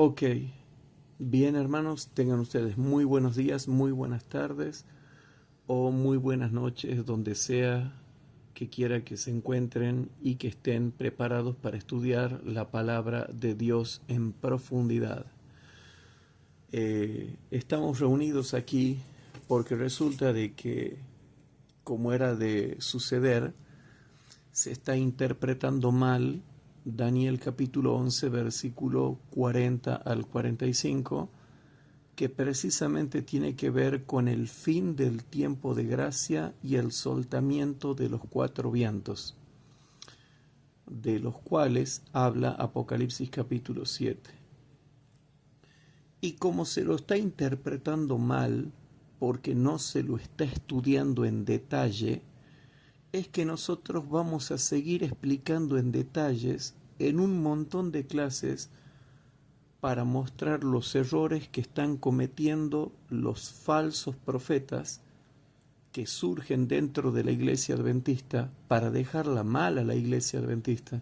Ok, bien hermanos, tengan ustedes muy buenos días, muy buenas tardes o muy buenas noches, donde sea que quiera que se encuentren y que estén preparados para estudiar la palabra de Dios en profundidad. Estamos reunidos aquí porque resulta de que, como era de suceder, se está interpretando mal Daniel capítulo 11, versículo 40 al 45, que precisamente tiene que ver con el fin del tiempo de gracia y el soltamiento de los cuatro vientos, de los cuales habla Apocalipsis capítulo 7. Y como se lo está interpretando mal, porque no se lo está estudiando en detalle, es que nosotros vamos a seguir explicando en detalles en un montón de clases para mostrar los errores que están cometiendo los falsos profetas que surgen dentro de la iglesia adventista para dejarla mal a la iglesia adventista.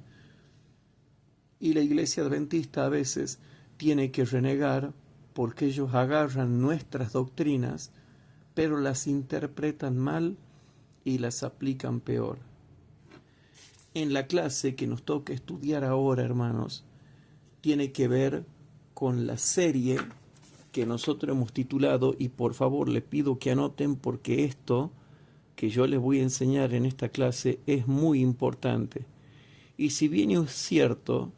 Y la iglesia adventista a veces tiene que renegar porque ellos agarran nuestras doctrinas, pero las interpretan mal y las aplican peor. En la clase que nos toca estudiar ahora, hermanos, tiene que ver con la serie que nosotros hemos titulado, y por favor les pido que anoten porque esto que yo les voy a enseñar en esta clase es muy importante. Y si bien es cierto,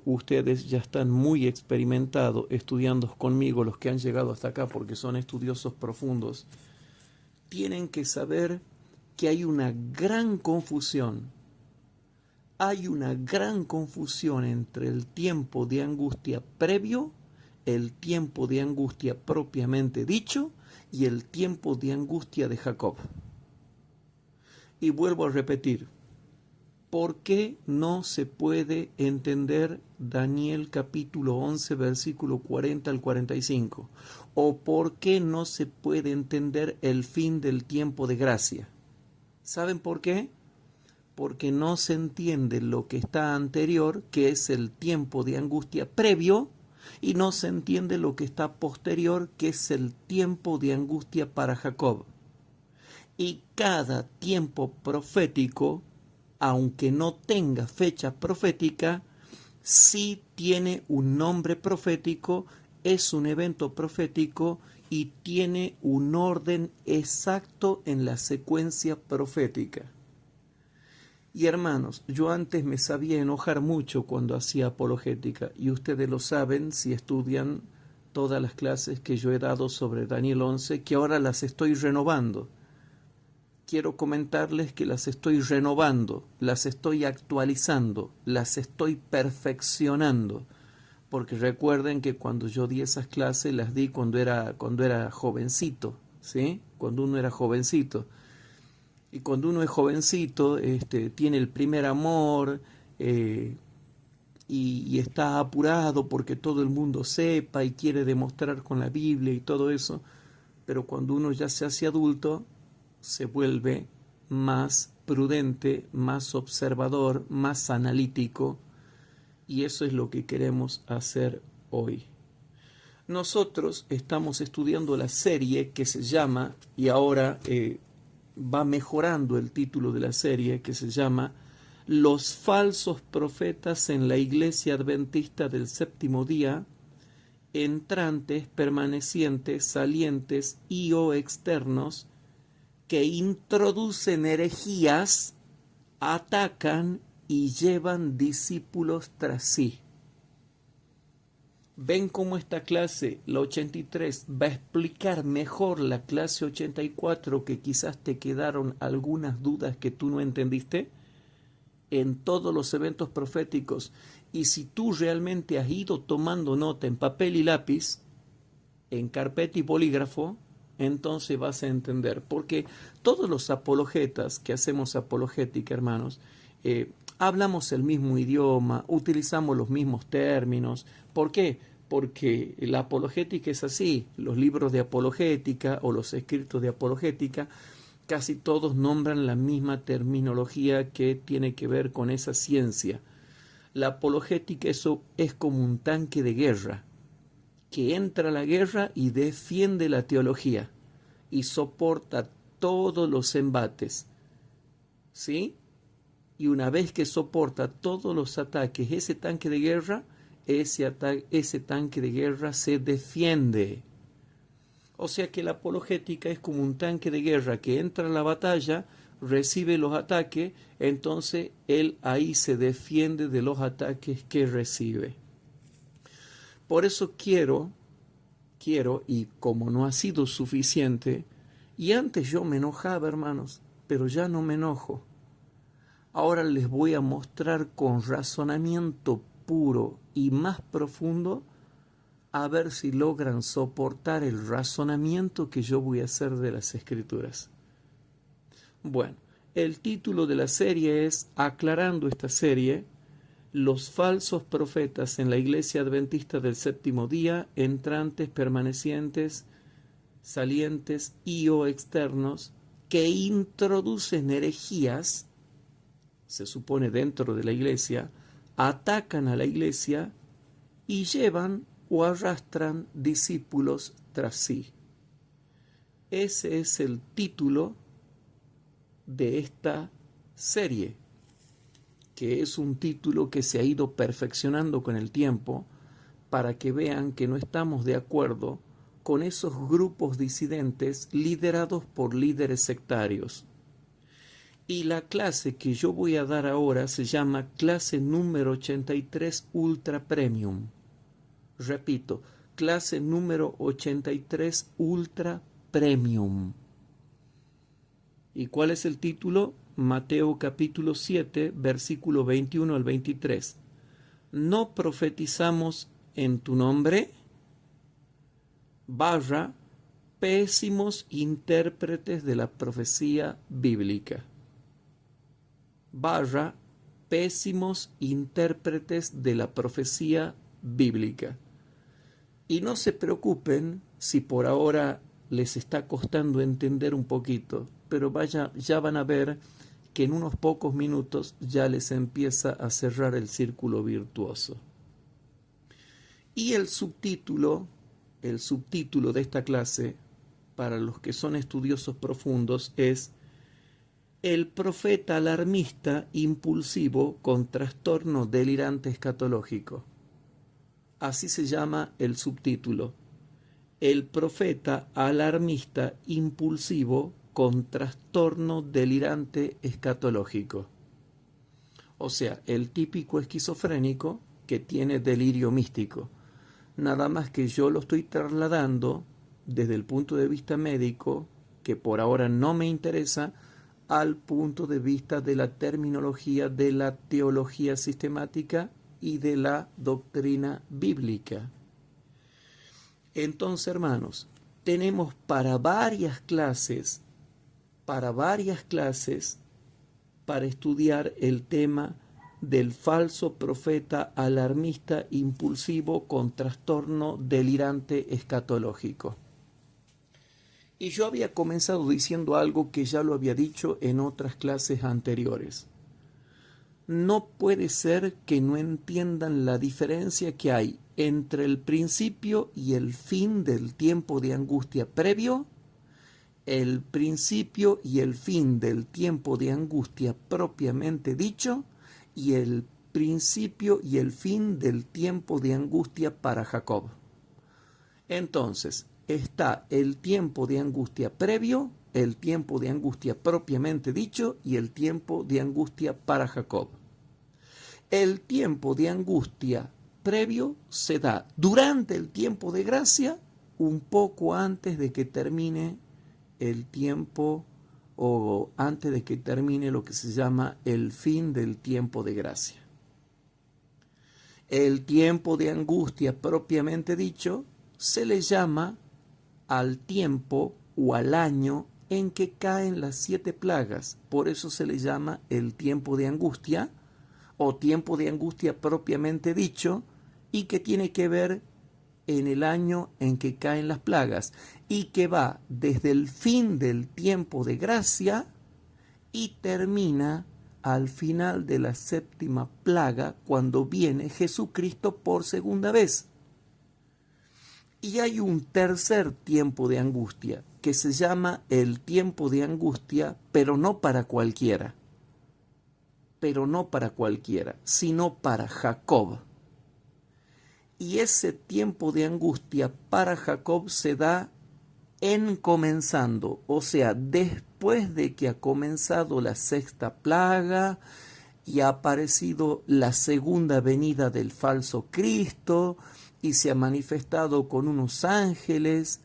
ustedes ya están muy experimentados estudiando conmigo, los que han llegado hasta acá porque son estudiosos profundos, tienen que saber que hay una gran confusión. Hay una gran confusión entre el tiempo de angustia previo, el tiempo de angustia propiamente dicho y el tiempo de angustia de Jacob. Y vuelvo a repetir, ¿por qué no se puede entender Daniel capítulo 11, versículo 40 al 45? ¿O por qué no se puede entender el fin del tiempo de gracia? ¿Saben por qué? Porque no se entiende lo que está anterior, que es el tiempo de angustia previo, y no se entiende lo que está posterior, que es el tiempo de angustia para Jacob. Y cada tiempo profético, aunque no tenga fecha profética, sí tiene un nombre profético, es un evento profético y tiene un orden exacto en la secuencia profética. Y hermanos, yo antes me sabía enojar mucho cuando hacía apologética, y ustedes lo saben si estudian todas las clases que yo he dado sobre Daniel 11, que ahora las estoy renovando. Quiero comentarles que las estoy renovando, las estoy actualizando, las estoy perfeccionando, porque recuerden que cuando yo di esas clases las di cuando era jovencito, ¿sí? Cuando uno era jovencito. Y cuando uno es jovencito, tiene el primer amor y está apurado porque todo el mundo sepa y quiere demostrar con la Biblia y todo eso. Pero cuando uno ya se hace adulto, se vuelve más prudente, más observador, más analítico. Y eso es lo que queremos hacer hoy. Nosotros estamos estudiando la serie que se llama, y ahora va mejorando el título de la serie, que se llama Los falsos profetas en la Iglesia Adventista del Séptimo Día, entrantes, permanecientes, salientes y o externos, que introducen herejías, atacan y llevan discípulos tras sí. Ven cómo esta clase, la 83, va a explicar mejor la clase 84, que quizás te quedaron algunas dudas que tú no entendiste en todos los eventos proféticos. Y si tú realmente has ido tomando nota en papel y lápiz, en carpeta y bolígrafo, entonces vas a entender. Porque todos los apologetas que hacemos apologética, hermanos, hablamos el mismo idioma, utilizamos los mismos términos. ¿Por qué? Porque la apologética es así. Los libros de apologética o los escritos de apologética casi todos nombran la misma terminología que tiene que ver con esa ciencia. La apologética eso es como un tanque de guerra, que entra a la guerra y defiende la teología y soporta todos los embates, ¿sí? Y una vez que soporta todos los ataques, ese tanque de guerra, ese tanque de guerra se defiende. O sea que la apologética es como un tanque de guerra que entra a la batalla, recibe los ataques, entonces él ahí se defiende de los ataques que recibe. Por eso quiero, y como no ha sido suficiente, y antes yo me enojaba, hermanos, pero ya no me enojo. Ahora les voy a mostrar con razonamiento puro y más profundo, a ver si logran soportar el razonamiento que yo voy a hacer de las Escrituras. Bueno, el título de la serie es, aclarando esta serie, los falsos profetas en la Iglesia Adventista del Séptimo Día, entrantes, permanecientes, salientes y o externos, que introducen herejías, se supone dentro de la Iglesia, atacan a la Iglesia y llevan o arrastran discípulos tras sí. Ese es el título de esta serie, que es un título que se ha ido perfeccionando con el tiempo para que vean que no estamos de acuerdo con esos grupos disidentes liderados por líderes sectarios. Y la clase que yo voy a dar ahora se llama clase número 83 Ultra Premium. Repito, clase número 83 Ultra Premium. ¿Y cuál es el título? Mateo capítulo 7, versículo 21 al 23. ¿No profetizamos en tu nombre? Pésimos intérpretes de la profecía bíblica. Pésimos intérpretes de la profecía bíblica. Y no se preocupen si por ahora les está costando entender un poquito, pero ya van a ver que en unos pocos minutos ya les empieza a cerrar el círculo virtuoso. Y el subtítulo de esta clase, para los que son estudiosos profundos, es El profeta alarmista impulsivo con trastorno delirante escatológico. Así se llama el subtítulo. El profeta alarmista impulsivo con trastorno delirante escatológico. O sea, el típico esquizofrénico que tiene delirio místico. Nada más que yo lo estoy trasladando desde el punto de vista médico, que por ahora no me interesa, al punto de vista de la terminología de la teología sistemática y de la doctrina bíblica. Entonces, hermanos, tenemos para varias clases para estudiar el tema del falso profeta alarmista impulsivo con trastorno delirante escatológico. Y yo había comenzado diciendo algo que ya lo había dicho en otras clases anteriores. No puede ser que no entiendan la diferencia que hay entre el principio y el fin del tiempo de angustia previo, el principio y el fin del tiempo de angustia propiamente dicho, y el principio y el fin del tiempo de angustia para Jacob. Entonces, está el tiempo de angustia previo, el tiempo de angustia propiamente dicho y el tiempo de angustia para Jacob. El tiempo de angustia previo se da durante el tiempo de gracia, un poco antes de que termine el tiempo o antes de que termine lo que se llama el fin del tiempo de gracia. El tiempo de angustia propiamente dicho se le llama al tiempo o al año en que caen las 7 plagas. Por eso se le llama el tiempo de angustia o tiempo de angustia propiamente dicho, y que tiene que ver en el año en que caen las plagas y que va desde el fin del tiempo de gracia y termina al final de la séptima plaga, cuando viene Jesucristo por segunda vez. Y hay un tercer tiempo de angustia, que se llama el tiempo de angustia, pero no para cualquiera, sino para Jacob. Y ese tiempo de angustia para Jacob se da en comenzando, o sea, después de que ha comenzado la sexta plaga y ha aparecido la segunda venida del falso Cristo y se ha manifestado con unos ángeles,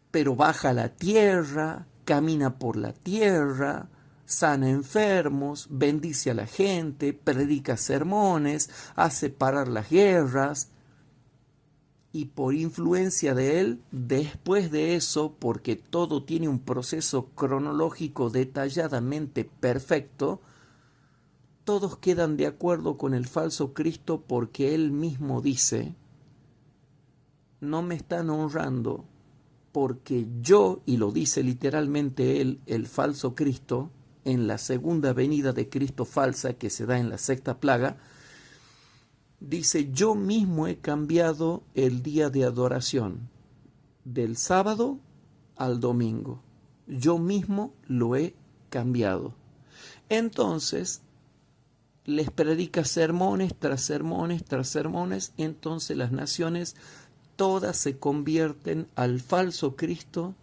pero baja a la tierra, camina por la tierra, sana enfermos, bendice a la gente, predica sermones, hace parar las guerras. Y por influencia de él, después de eso, porque todo tiene un proceso cronológico detalladamente perfecto, todos quedan de acuerdo con el falso Cristo porque él mismo dice: no me están honrando porque yo, y lo dice literalmente él, el falso Cristo, en la segunda venida de Cristo falsa que se da en la sexta plaga, dice: yo mismo he cambiado el día de adoración del sábado al domingo. Yo mismo lo he cambiado. Entonces, les predica sermones tras sermones tras sermones. Entonces las naciones todas se convierten al falso Cristo,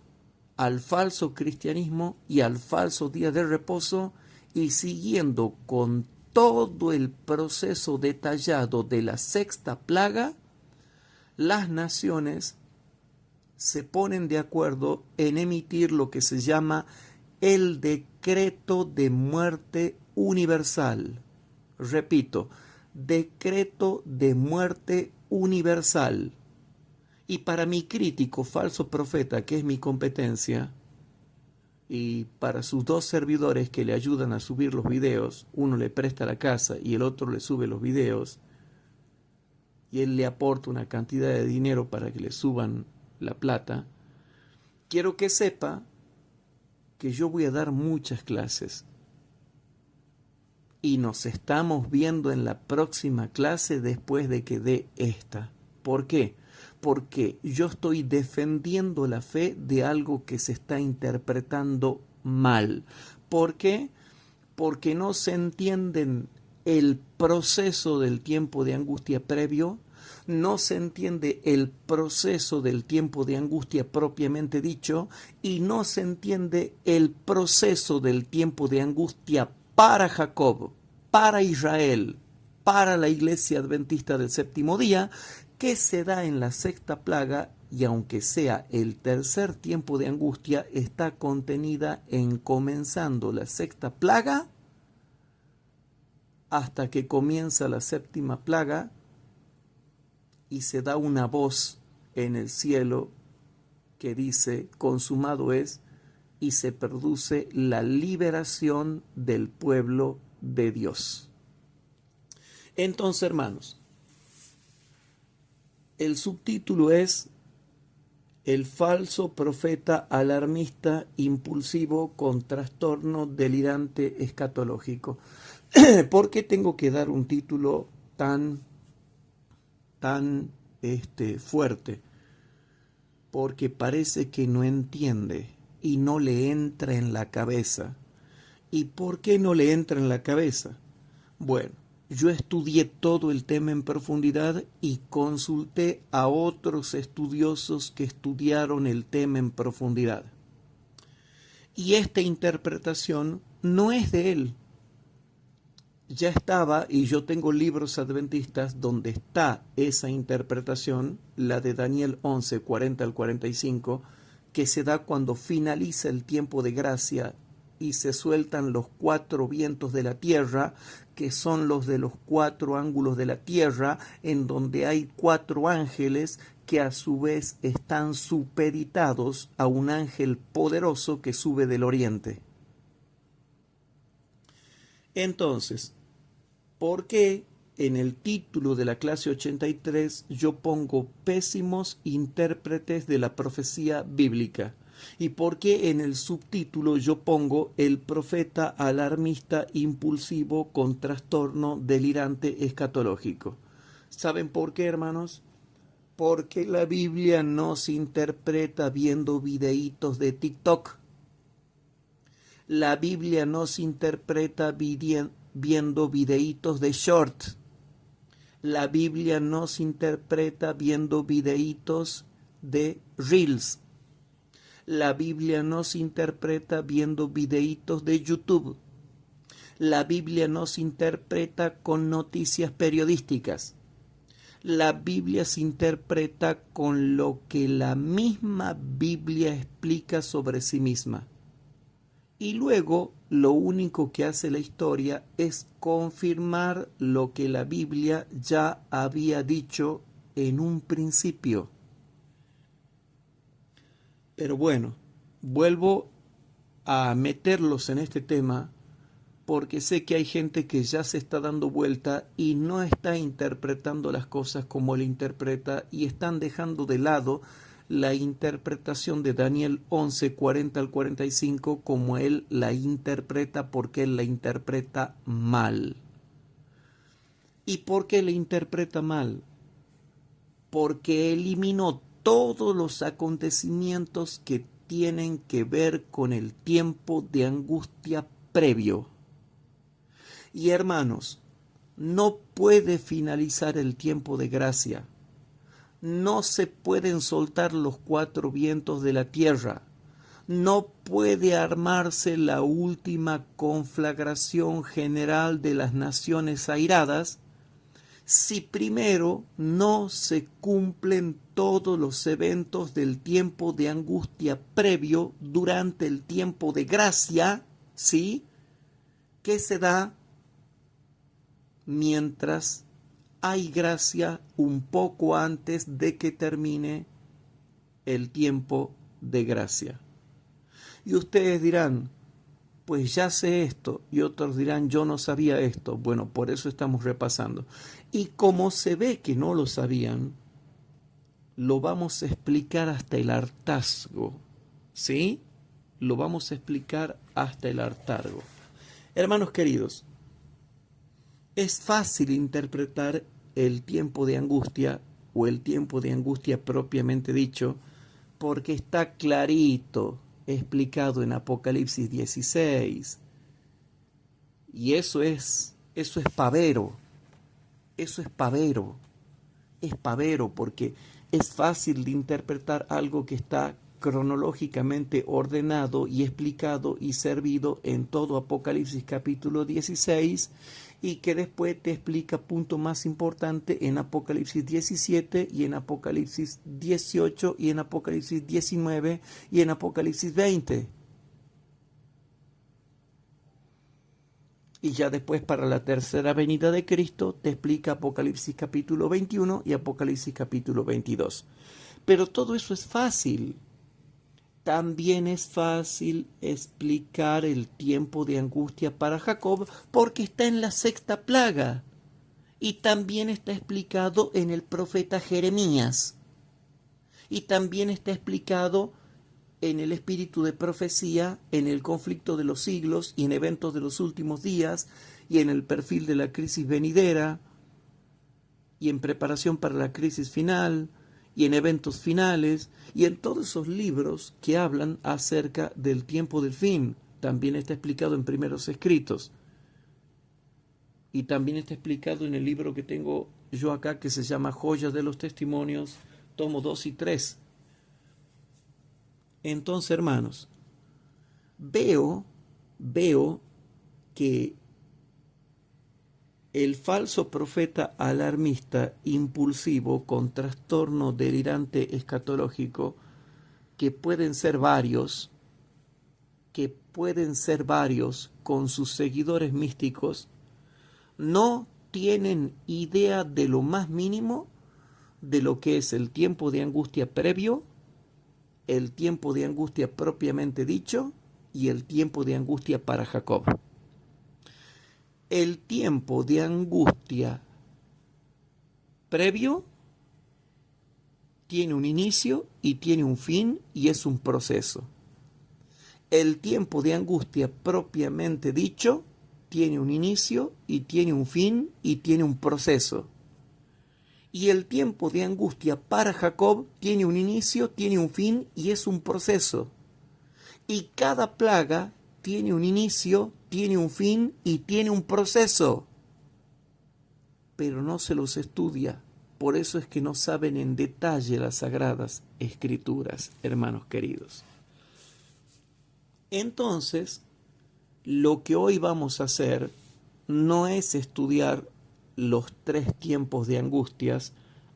al falso cristianismo y al falso día de reposo, y siguiendo con todo el proceso detallado de la sexta plaga, las naciones se ponen de acuerdo en emitir lo que se llama el decreto de muerte universal. Repito, decreto de muerte universal. Y para mi crítico falso profeta, que es mi competencia, y para sus dos servidores que le ayudan a subir los videos, uno le presta la casa y el otro le sube los videos, y él le aporta una cantidad de dinero para que le suban la plata, quiero que sepa que yo voy a dar muchas clases. Y nos estamos viendo en la próxima clase después de que dé esta. ¿Por qué? Porque yo estoy defendiendo la fe de algo que se está interpretando mal. ¿Por qué? Porque no se entienden el proceso del tiempo de angustia previo, no se entiende el proceso del tiempo de angustia propiamente dicho, y no se entiende el proceso del tiempo de angustia para Jacob, para Israel, para la iglesia adventista del séptimo día, que se da en la sexta plaga, y aunque sea el tercer tiempo de angustia, está contenida en comenzando la sexta plaga hasta que comienza la séptima plaga, y se da una voz en el cielo que dice: consumado es, y se produce la liberación del pueblo de Dios. Entonces, hermanos, el subtítulo es: el falso profeta alarmista impulsivo con trastorno delirante escatológico. ¿Por qué tengo que dar un título tan fuerte? Porque parece que no entiende y no le entra en la cabeza. ¿Y por qué no le entra en la cabeza? Bueno, yo estudié todo el tema en profundidad y consulté a otros estudiosos que estudiaron el tema en profundidad. Y esta interpretación no es de él. Ya estaba, y yo tengo libros adventistas donde está esa interpretación, la de Daniel 11, 40 al 45, que se da cuando finaliza el tiempo de gracia y se sueltan los 4 vientos de la tierra, que son los de los 4 ángulos de la tierra, en donde hay 4 ángeles que a su vez están supeditados a un ángel poderoso que sube del oriente. Entonces, ¿por qué en el título de la clase 83 yo pongo pésimos intérpretes de la profecía bíblica? ¿Y por qué en el subtítulo yo pongo el profeta alarmista impulsivo con trastorno delirante escatológico? ¿Saben por qué, hermanos? Porque la Biblia no se interpreta viendo videitos de TikTok. La Biblia no se interpreta viendo videitos de short. La Biblia no se interpreta viendo videitos de reels. La Biblia no se interpreta viendo videitos de YouTube. La Biblia no se interpreta con noticias periodísticas. La Biblia se interpreta con lo que la misma Biblia explica sobre sí misma. Y luego lo único que hace la historia es confirmar lo que la Biblia ya había dicho en un principio. Pero bueno, vuelvo a meterlos en este tema porque sé que hay gente que ya se está dando vuelta y no está interpretando las cosas como él interpreta y están dejando de lado la interpretación de Daniel 11, 40 al 45 como él la interpreta, porque él la interpreta mal. ¿Y por qué la interpreta mal? Porque eliminó todos los acontecimientos que tienen que ver con el tiempo de angustia previo. Y hermanos, no puede finalizar el tiempo de gracia. No se pueden soltar los cuatro vientos de la tierra. No puede armarse la última conflagración general de las naciones airadas si primero no se cumplen todos los eventos del tiempo de angustia previo durante el tiempo de gracia, ¿sí?, que se da mientras hay gracia un poco antes de que termine el tiempo de gracia. Y ustedes dirán, pues ya sé esto, y otros dirán, yo no sabía esto. Bueno, por eso estamos repasando. Y como se ve que no lo sabían, lo vamos a explicar hasta el hartazgo, ¿sí? Lo vamos a explicar hasta el hartazgo. Hermanos queridos, es fácil interpretar el tiempo de angustia o el tiempo de angustia propiamente dicho porque está clarito explicado en Apocalipsis 16. Y eso es pavero. Eso es pavero. Es pavero porque es fácil de interpretar algo que está cronológicamente ordenado y explicado y servido en todo Apocalipsis capítulo 16 y que después te explica punto más importante en Apocalipsis 17 y en Apocalipsis 18 y en Apocalipsis 19 y en Apocalipsis 20. Y ya después para la tercera venida de Cristo te explica Apocalipsis capítulo 21 y Apocalipsis capítulo 22. Pero todo eso es fácil. También es fácil explicar el tiempo de angustia para Jacob porque está en la sexta plaga. Y también está explicado en el profeta Jeremías. Y también está explicado en el espíritu de profecía, en el conflicto de los siglos y en eventos de los últimos días y en el perfil de la crisis venidera y en preparación para la crisis final y en eventos finales y en todos esos libros que hablan acerca del tiempo del fin. También está explicado en primeros escritos y también está explicado en el libro que tengo yo acá que se llama Joyas de los Testimonios, tomo 2 y 3. Entonces, hermanos, veo que el falso profeta alarmista impulsivo con trastorno delirante escatológico, que pueden ser varios con sus seguidores místicos, no tienen idea de lo más mínimo de lo que es el tiempo de angustia previo, el tiempo de angustia propiamente dicho y el tiempo de angustia para Jacob. El tiempo de angustia previo tiene un inicio y tiene un fin y es un proceso. El tiempo de angustia propiamente dicho tiene un inicio y tiene un fin y tiene un proceso. Y el tiempo de angustia para Jacob tiene un inicio, tiene un fin y es un proceso. Y cada plaga tiene un inicio, tiene un fin y tiene un proceso. Pero no se los estudia. Por eso es que no saben en detalle las sagradas escrituras, hermanos queridos. Entonces, lo que hoy vamos a hacer no es estudiar los 3 tiempos de angustias,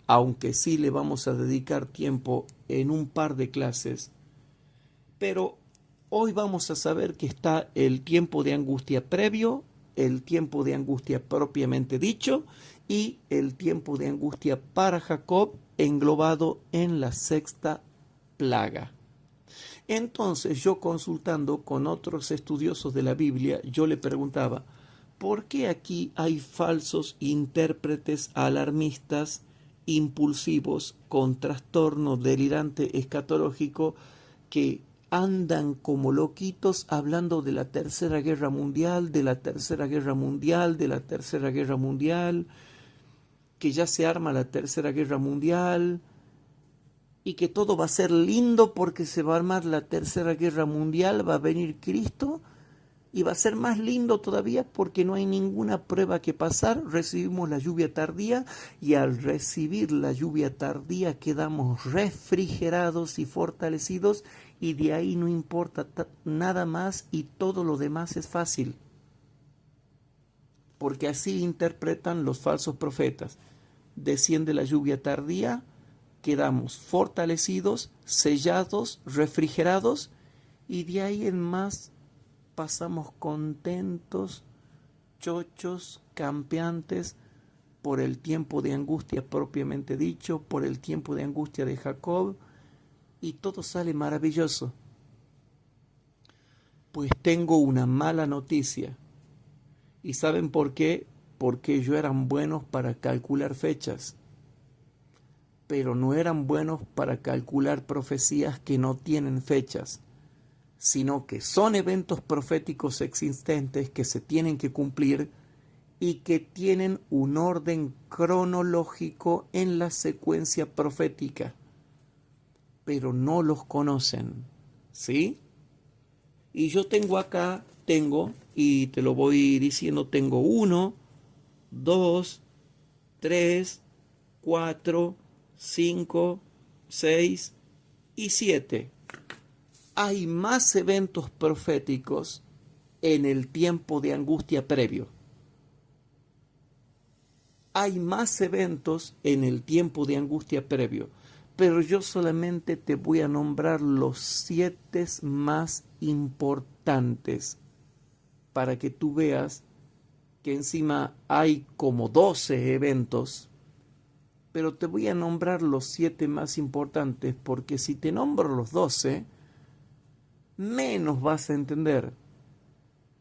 aunque sí le vamos a dedicar tiempo en un par de clases, pero hoy vamos a saber que está el tiempo de angustia previo, el tiempo de angustia propiamente dicho y el tiempo de angustia para Jacob englobado en la 6ª plaga. Entonces yo, consultando con otros estudiosos de la Biblia, yo le preguntaba, ¿por qué aquí hay falsos intérpretes alarmistas, impulsivos, con trastorno delirante escatológico que andan como loquitos hablando de la Tercera Guerra Mundial, de la Tercera Guerra Mundial, de la Tercera Guerra Mundial, que ya se arma la Tercera Guerra Mundial y que todo va a ser lindo porque se va a armar la Tercera Guerra Mundial, va a venir Cristo y va a ser más lindo todavía porque no hay ninguna prueba que pasar, recibimos la lluvia tardía y al recibir la lluvia tardía quedamos refrigerados y fortalecidos y de ahí no importa nada más y todo lo demás es fácil. Porque así interpretan los falsos profetas. Desciende la lluvia tardía, quedamos fortalecidos, sellados, refrigerados y de ahí en más pasamos contentos, chochos, campeantes por el tiempo de angustia propiamente dicho, por el tiempo de angustia de Jacob y todo sale maravilloso. Pues tengo una mala noticia. ¿Y saben por qué? Porque ellos eran buenos para calcular fechas, pero no eran buenos para calcular profecías que no tienen fechas, sino que son eventos proféticos existentes que se tienen que cumplir y que tienen un orden cronológico en la secuencia profética, pero no los conocen, ¿sí? Y yo tengo acá, y te lo voy diciendo, tengo 1, 2, 3, 4, 5, 6 y 7. Hay más eventos proféticos en el tiempo de angustia previo. Hay más eventos en el tiempo de angustia previo, pero yo solamente te voy a nombrar los 7 más importantes para que tú veas que encima hay como 12 eventos, pero te voy a nombrar los 7 más importantes porque si te nombro los 12, menos vas a entender.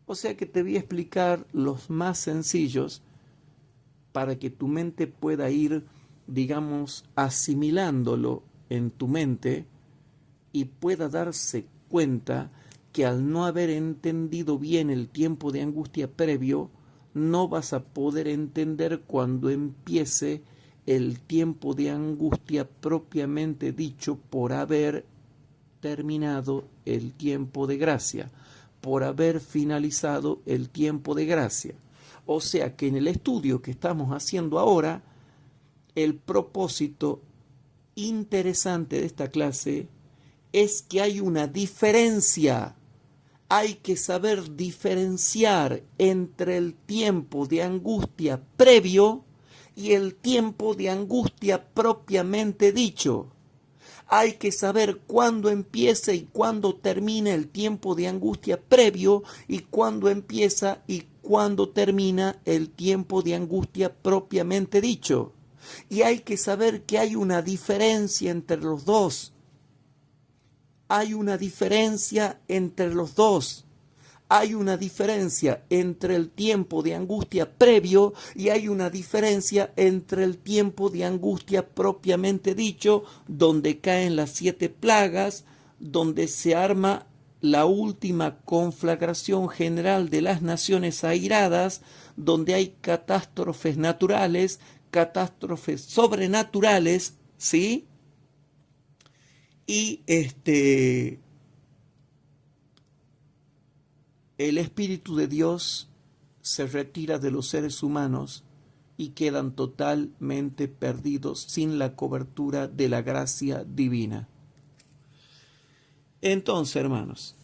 O sea que te voy a explicar los más sencillos para que tu mente pueda ir, digamos, asimilándolo en tu mente y pueda darse cuenta que al no haber entendido bien el tiempo de angustia previo, no vas a poder entender cuando empiece el tiempo de angustia propiamente dicho por haber terminado el tiempo de gracia, por haber finalizado el tiempo de gracia. O sea que en el estudio que estamos haciendo ahora, el propósito interesante de esta clase es que hay una diferencia. Hay que saber diferenciar entre el tiempo de angustia previo y el tiempo de angustia propiamente dicho. Hay que saber cuándo empieza y cuándo termina el tiempo de angustia previo y cuándo empieza y cuándo termina el tiempo de angustia propiamente dicho. Y hay que saber que hay una diferencia entre los dos. Hay una diferencia entre los dos. Hay una diferencia entre el tiempo de angustia previo y hay una diferencia entre el tiempo de angustia propiamente dicho, donde caen las 7 plagas, donde se arma la última conflagración general de las naciones airadas, donde hay catástrofes naturales, catástrofes sobrenaturales, ¿sí? Y el Espíritu de Dios se retira de los seres humanos y quedan totalmente perdidos sin la cobertura de la gracia divina. Entonces, hermanos,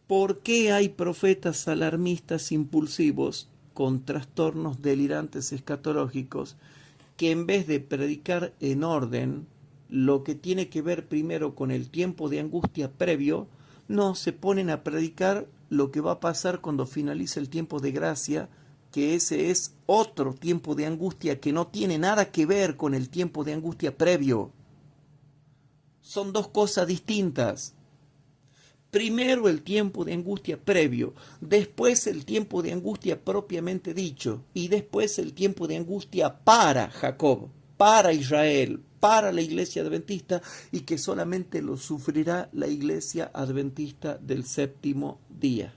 ¿por qué hay profetas alarmistas impulsivos con trastornos delirantes escatológicos que en vez de predicar en orden lo que tiene que ver primero con el tiempo de angustia previo, no se ponen a predicar lo que va a pasar cuando finalice el tiempo de gracia, que ese es otro tiempo de angustia que no tiene nada que ver con el tiempo de angustia previo? Son dos cosas distintas. Primero el tiempo de angustia previo, después el tiempo de angustia propiamente dicho, y después el tiempo de angustia para Jacob, para Israel, para la iglesia adventista, y que solamente lo sufrirá la iglesia adventista del séptimo día.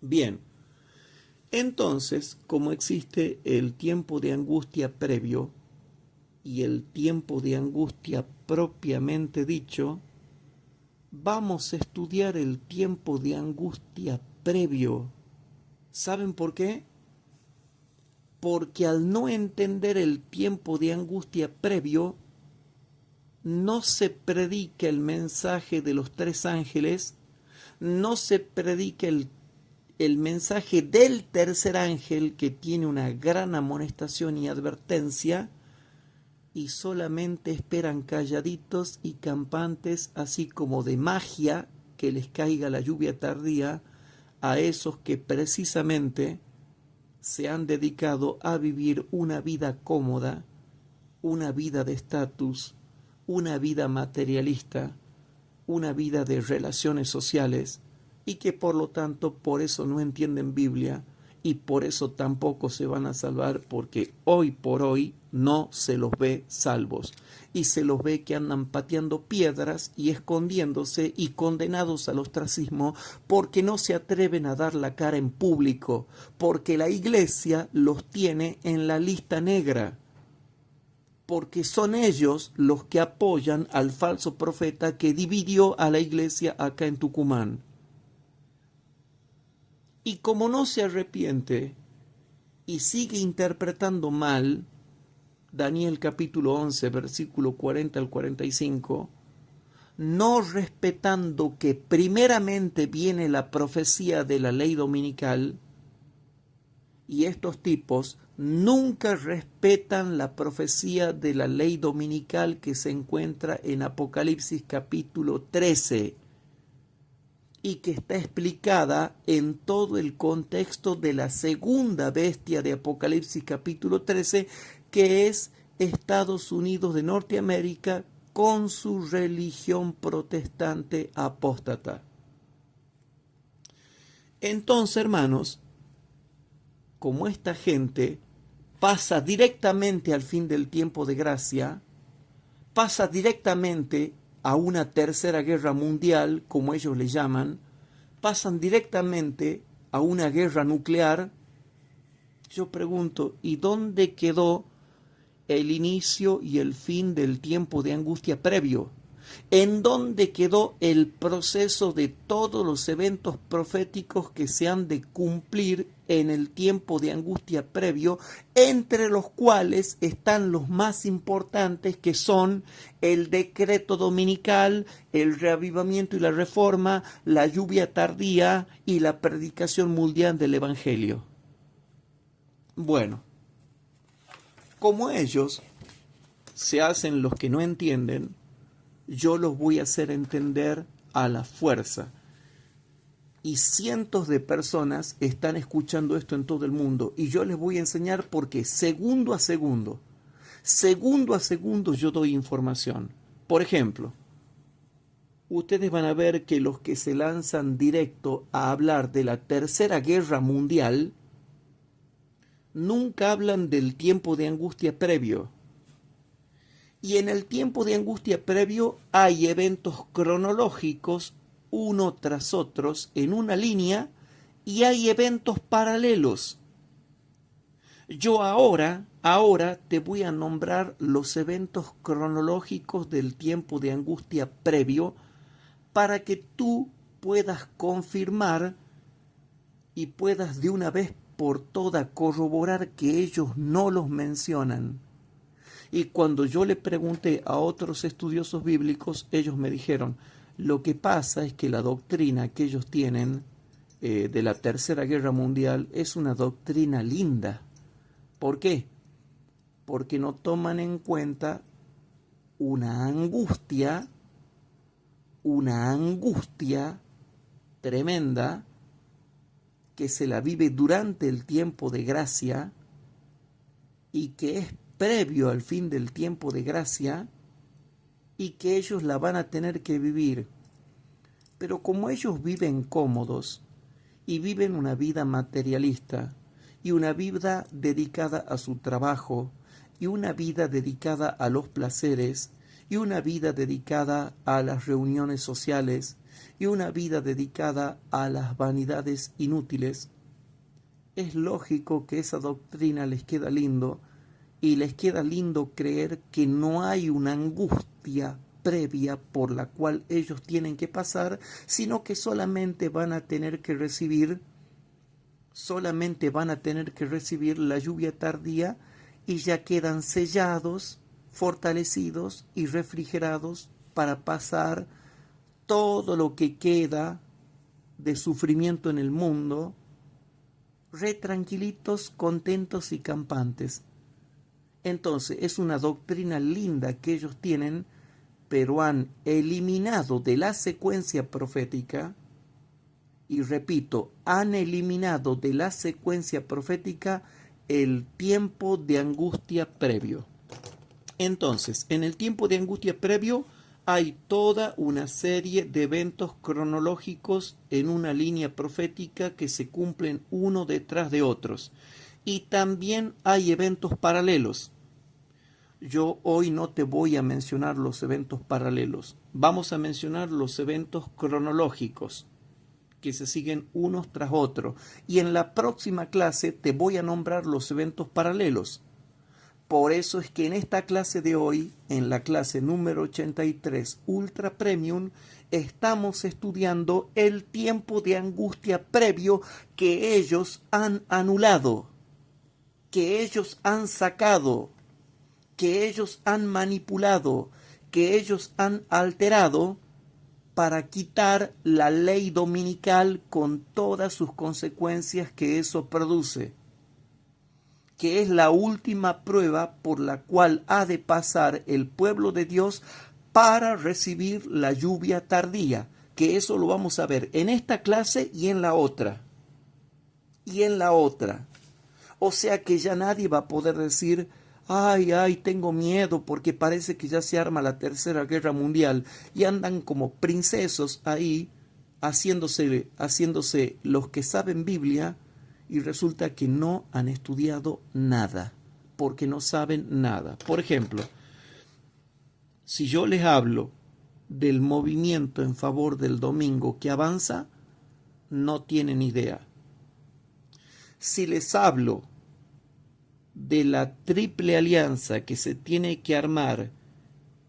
Bien, entonces, como existe el tiempo de angustia previo y el tiempo de angustia propiamente dicho, vamos a estudiar el tiempo de angustia previo. ¿Saben por qué? Porque al no entender el tiempo de angustia previo, no se predica el mensaje de los 3 ángeles, no se predica el mensaje del tercer ángel, que tiene una gran amonestación y advertencia, y solamente esperan calladitos y campantes, así como de magia, que les caiga la lluvia tardía a esos que precisamente se han dedicado a vivir una vida cómoda, una vida de estatus, una vida materialista, una vida de relaciones sociales, y que por lo tanto por eso no entienden Biblia y por eso tampoco se van a salvar, porque hoy por hoy no se los ve salvos y se los ve que andan pateando piedras y escondiéndose y condenados al ostracismo porque no se atreven a dar la cara en público, porque la iglesia los tiene en la lista negra, porque son ellos los que apoyan al falso profeta que dividió a la iglesia acá en Tucumán. Y como no se arrepiente y sigue interpretando mal Daniel capítulo 11, versículo 40 al 45, no respetando que primeramente viene la profecía de la ley dominical, y estos tipos nunca respetan la profecía de la ley dominical que se encuentra en Apocalipsis capítulo 13, y que está explicada en todo el contexto de la segunda bestia de Apocalipsis capítulo 13, que es Estados Unidos de Norteamérica con su religión protestante apóstata. Entonces, hermanos, como esta gente pasa directamente al fin del tiempo de gracia, pasa directamente a una tercera guerra mundial, como ellos le llaman, pasan directamente a una guerra nuclear, yo pregunto, ¿y dónde quedó el inicio y el fin del tiempo de angustia previo? ¿En dónde quedó el proceso de todos los eventos proféticos que se han de cumplir en el tiempo de angustia previo, entre los cuales están los más importantes, que son el decreto dominical, el reavivamiento y la reforma, la lluvia tardía y la predicación mundial del Evangelio? Bueno, como ellos se hacen los que no entienden, yo los voy a hacer entender a la fuerza. Y cientos de personas están escuchando esto en todo el mundo. Y yo les voy a enseñar porque segundo a segundo yo doy información. Por ejemplo, ustedes van a ver que los que se lanzan directo a hablar de la Tercera Guerra Mundial nunca hablan del tiempo de angustia previo. Y en el tiempo de angustia previo hay eventos cronológicos uno tras otros en una línea y hay eventos paralelos. Yo ahora te voy a nombrar los eventos cronológicos del tiempo de angustia previo para que tú puedas confirmar y puedas de una vez por todas corroborar que ellos no los mencionan. Y cuando yo le pregunté a otros estudiosos bíblicos, ellos me dijeron, lo que pasa es que la doctrina que ellos tienen de la Tercera Guerra Mundial es una doctrina linda. ¿Por qué? Porque no toman en cuenta una angustia tremenda que se la vive durante el tiempo de gracia y que es previo al fin del tiempo de gracia y que ellos la van a tener que vivir. Pero como ellos viven cómodos y viven una vida materialista y una vida dedicada a su trabajo y una vida dedicada a los placeres y una vida dedicada a las reuniones sociales y una vida dedicada a las vanidades inútiles, es lógico que esa doctrina les queda lindo y les queda lindo creer que no hay una angustia previa por la cual ellos tienen que pasar, sino que solamente van a tener que recibir la lluvia tardía y ya quedan sellados, fortalecidos y refrigerados para pasar todo lo que queda de sufrimiento en el mundo, re tranquilitos, contentos y campantes. Entonces es una doctrina linda que ellos tienen, pero han eliminado de la secuencia profética, y repito, han eliminado de la secuencia profética el tiempo de angustia previo. Entonces, en el tiempo de angustia previo hay toda una serie de eventos cronológicos en una línea profética que se cumplen uno detrás de otros. Y también hay eventos paralelos. Yo hoy no te voy a mencionar los eventos paralelos. Vamos a mencionar los eventos cronológicos que se siguen unos tras otros. Y en la próxima clase te voy a nombrar los eventos paralelos. Por eso es que en esta clase de hoy, en la clase número 83 Ultra Premium, estamos estudiando el tiempo de angustia previo que ellos han anulado, que ellos han sacado, que ellos han manipulado, que ellos han alterado para quitar la ley dominical con todas sus consecuencias que eso produce, que es la última prueba por la cual ha de pasar el pueblo de Dios para recibir la lluvia tardía, que eso lo vamos a ver en esta clase y en la otra. O sea que ya nadie va a poder decir, ay, tengo miedo porque parece que ya se arma la Tercera Guerra Mundial, y andan como princesos ahí haciéndose los que saben Biblia, y resulta que no han estudiado nada, porque no saben nada. Por ejemplo, si yo les hablo del movimiento en favor del domingo que avanza, no tienen idea. Si les hablo de la triple alianza que se tiene que armar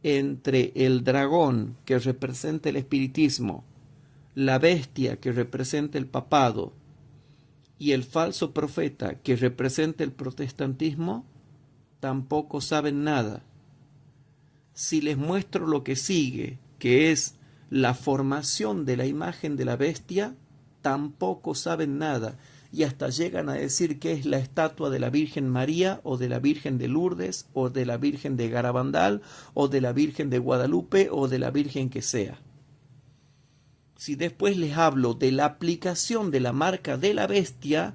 entre el dragón, que representa el espiritismo, la bestia, que representa el papado, y el falso profeta, que representa el protestantismo, tampoco saben nada. Si les muestro lo que sigue, que es la formación de la imagen de la bestia, tampoco saben nada, y hasta llegan a decir que es la estatua de la Virgen María, o de la Virgen de Lourdes, o de la Virgen de Garabandal, o de la Virgen de Guadalupe, o de la Virgen que sea. Si después les hablo de la aplicación de la marca de la bestia,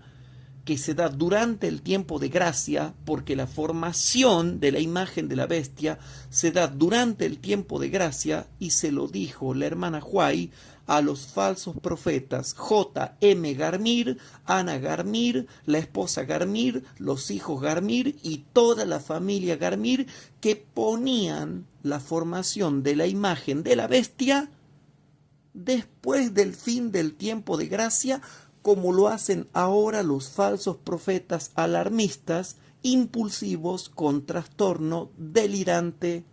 que se da durante el tiempo de gracia, porque la formación de la imagen de la bestia se da durante el tiempo de gracia, y se lo dijo la hermana Huay a los falsos profetas J. M. Garmir, Ana Garmir, la esposa Garmir, los hijos Garmir y toda la familia Garmir, que ponían la formación de la imagen de la bestia después del fin del tiempo de gracia, como lo hacen ahora los falsos profetas alarmistas, impulsivos, con trastorno delirante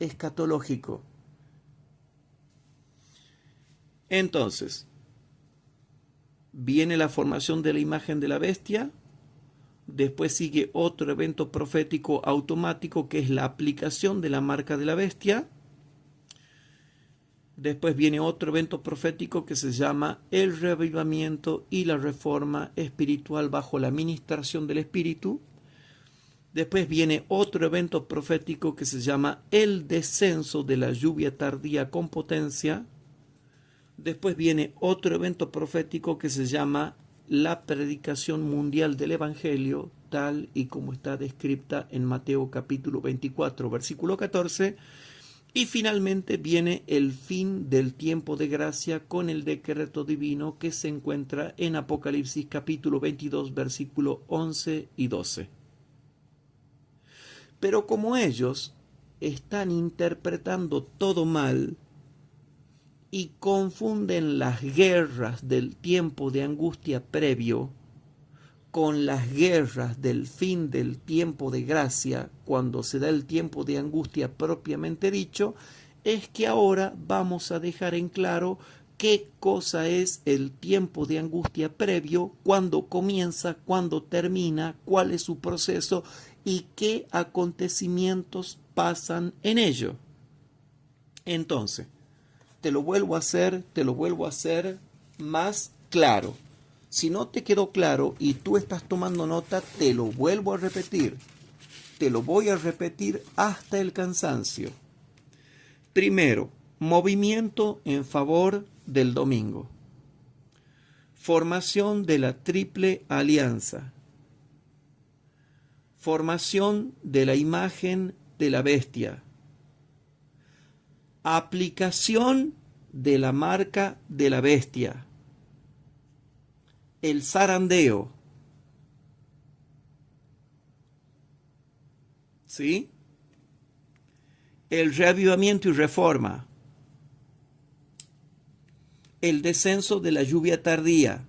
escatológico. Entonces, viene la formación de la imagen de la bestia, después sigue otro evento profético automático que es la aplicación de la marca de la bestia. Después viene otro evento profético que se llama el reavivamiento y la reforma espiritual bajo la ministración del Espíritu. Después viene otro evento profético que se llama el descenso de la lluvia tardía con potencia. Después viene otro evento profético que se llama la predicación mundial del Evangelio, tal y como está descrita en Mateo capítulo 24, versículo 14. Y finalmente viene el fin del tiempo de gracia con el decreto divino que se encuentra en Apocalipsis capítulo 22, versículo 11 y 12. Pero como ellos están interpretando todo mal y confunden las guerras del tiempo de angustia previo con las guerras del fin del tiempo de gracia, cuando se da el tiempo de angustia propiamente dicho, es que ahora vamos a dejar en claro qué cosa es el tiempo de angustia previo, cuándo comienza, cuándo termina, cuál es su proceso y qué acontecimientos pasan en ello. Entonces, te lo vuelvo a hacer más claro. Si no te quedó claro y tú estás tomando nota, te lo vuelvo a repetir. Te lo voy a repetir hasta el cansancio. Primero, movimiento en favor del domingo. Formación de la Triple Alianza. Formación de la imagen de la bestia. Aplicación de la marca de la bestia. El zarandeo. ¿Sí? El reavivamiento y reforma. El descenso de la lluvia tardía.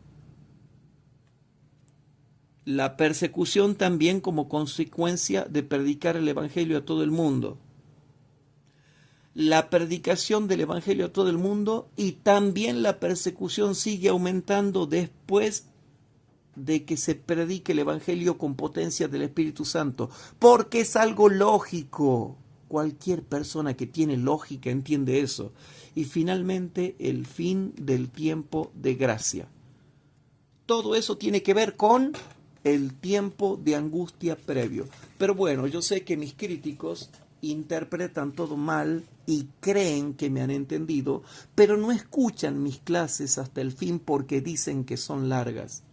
La persecución también como consecuencia de predicar el Evangelio a todo el mundo. La predicación del Evangelio a todo el mundo, y también la persecución sigue aumentando después de que se predique el Evangelio con potencia del Espíritu Santo, porque es algo lógico. Cualquier persona que tiene lógica entiende eso. Y finalmente, el fin del tiempo de gracia. Todo eso tiene que ver con el tiempo de angustia previo. Pero bueno, yo sé que mis críticos interpretan todo mal y creen que me han entendido, pero no escuchan mis clases hasta el fin porque dicen que son largas.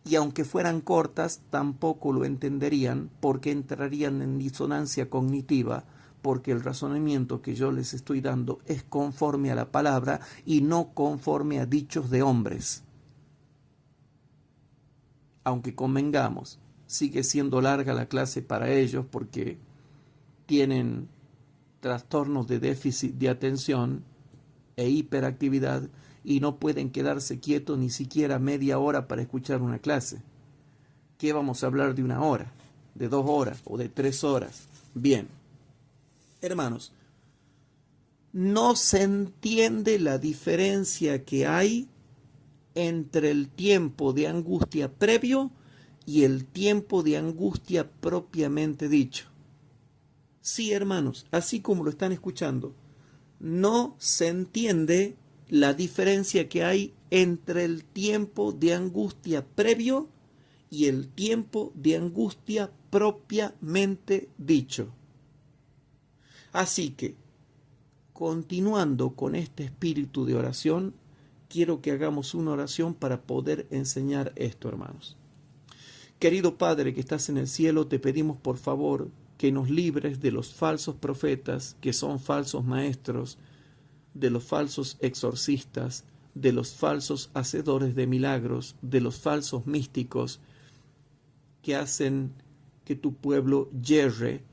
Y aunque fueran cortas, tampoco lo entenderían porque entrarían en disonancia cognitiva, porque el razonamiento que yo les estoy dando es conforme a la palabra y no conforme a dichos de hombres. Aunque convengamos, sigue siendo larga la clase para ellos porque tienen trastornos de déficit de atención e hiperactividad y no pueden quedarse quietos ni siquiera media hora para escuchar una clase. ¿Qué vamos a hablar de 1 hora, de 2 horas o de 3 horas? Bien, hermanos, no se entiende la diferencia que hay entre el tiempo de angustia previo y el tiempo de angustia propiamente dicho. Sí, hermanos, así como lo están escuchando, no se entiende la diferencia que hay entre el tiempo de angustia previo y el tiempo de angustia propiamente dicho. Así que, continuando con este espíritu de oración, quiero que hagamos una oración para poder enseñar esto, hermanos. Querido Padre que estás en el cielo, te pedimos por favor que nos libres de los falsos profetas, que son falsos maestros, de los falsos exorcistas, de los falsos hacedores de milagros, de los falsos místicos, que hacen que tu pueblo yerre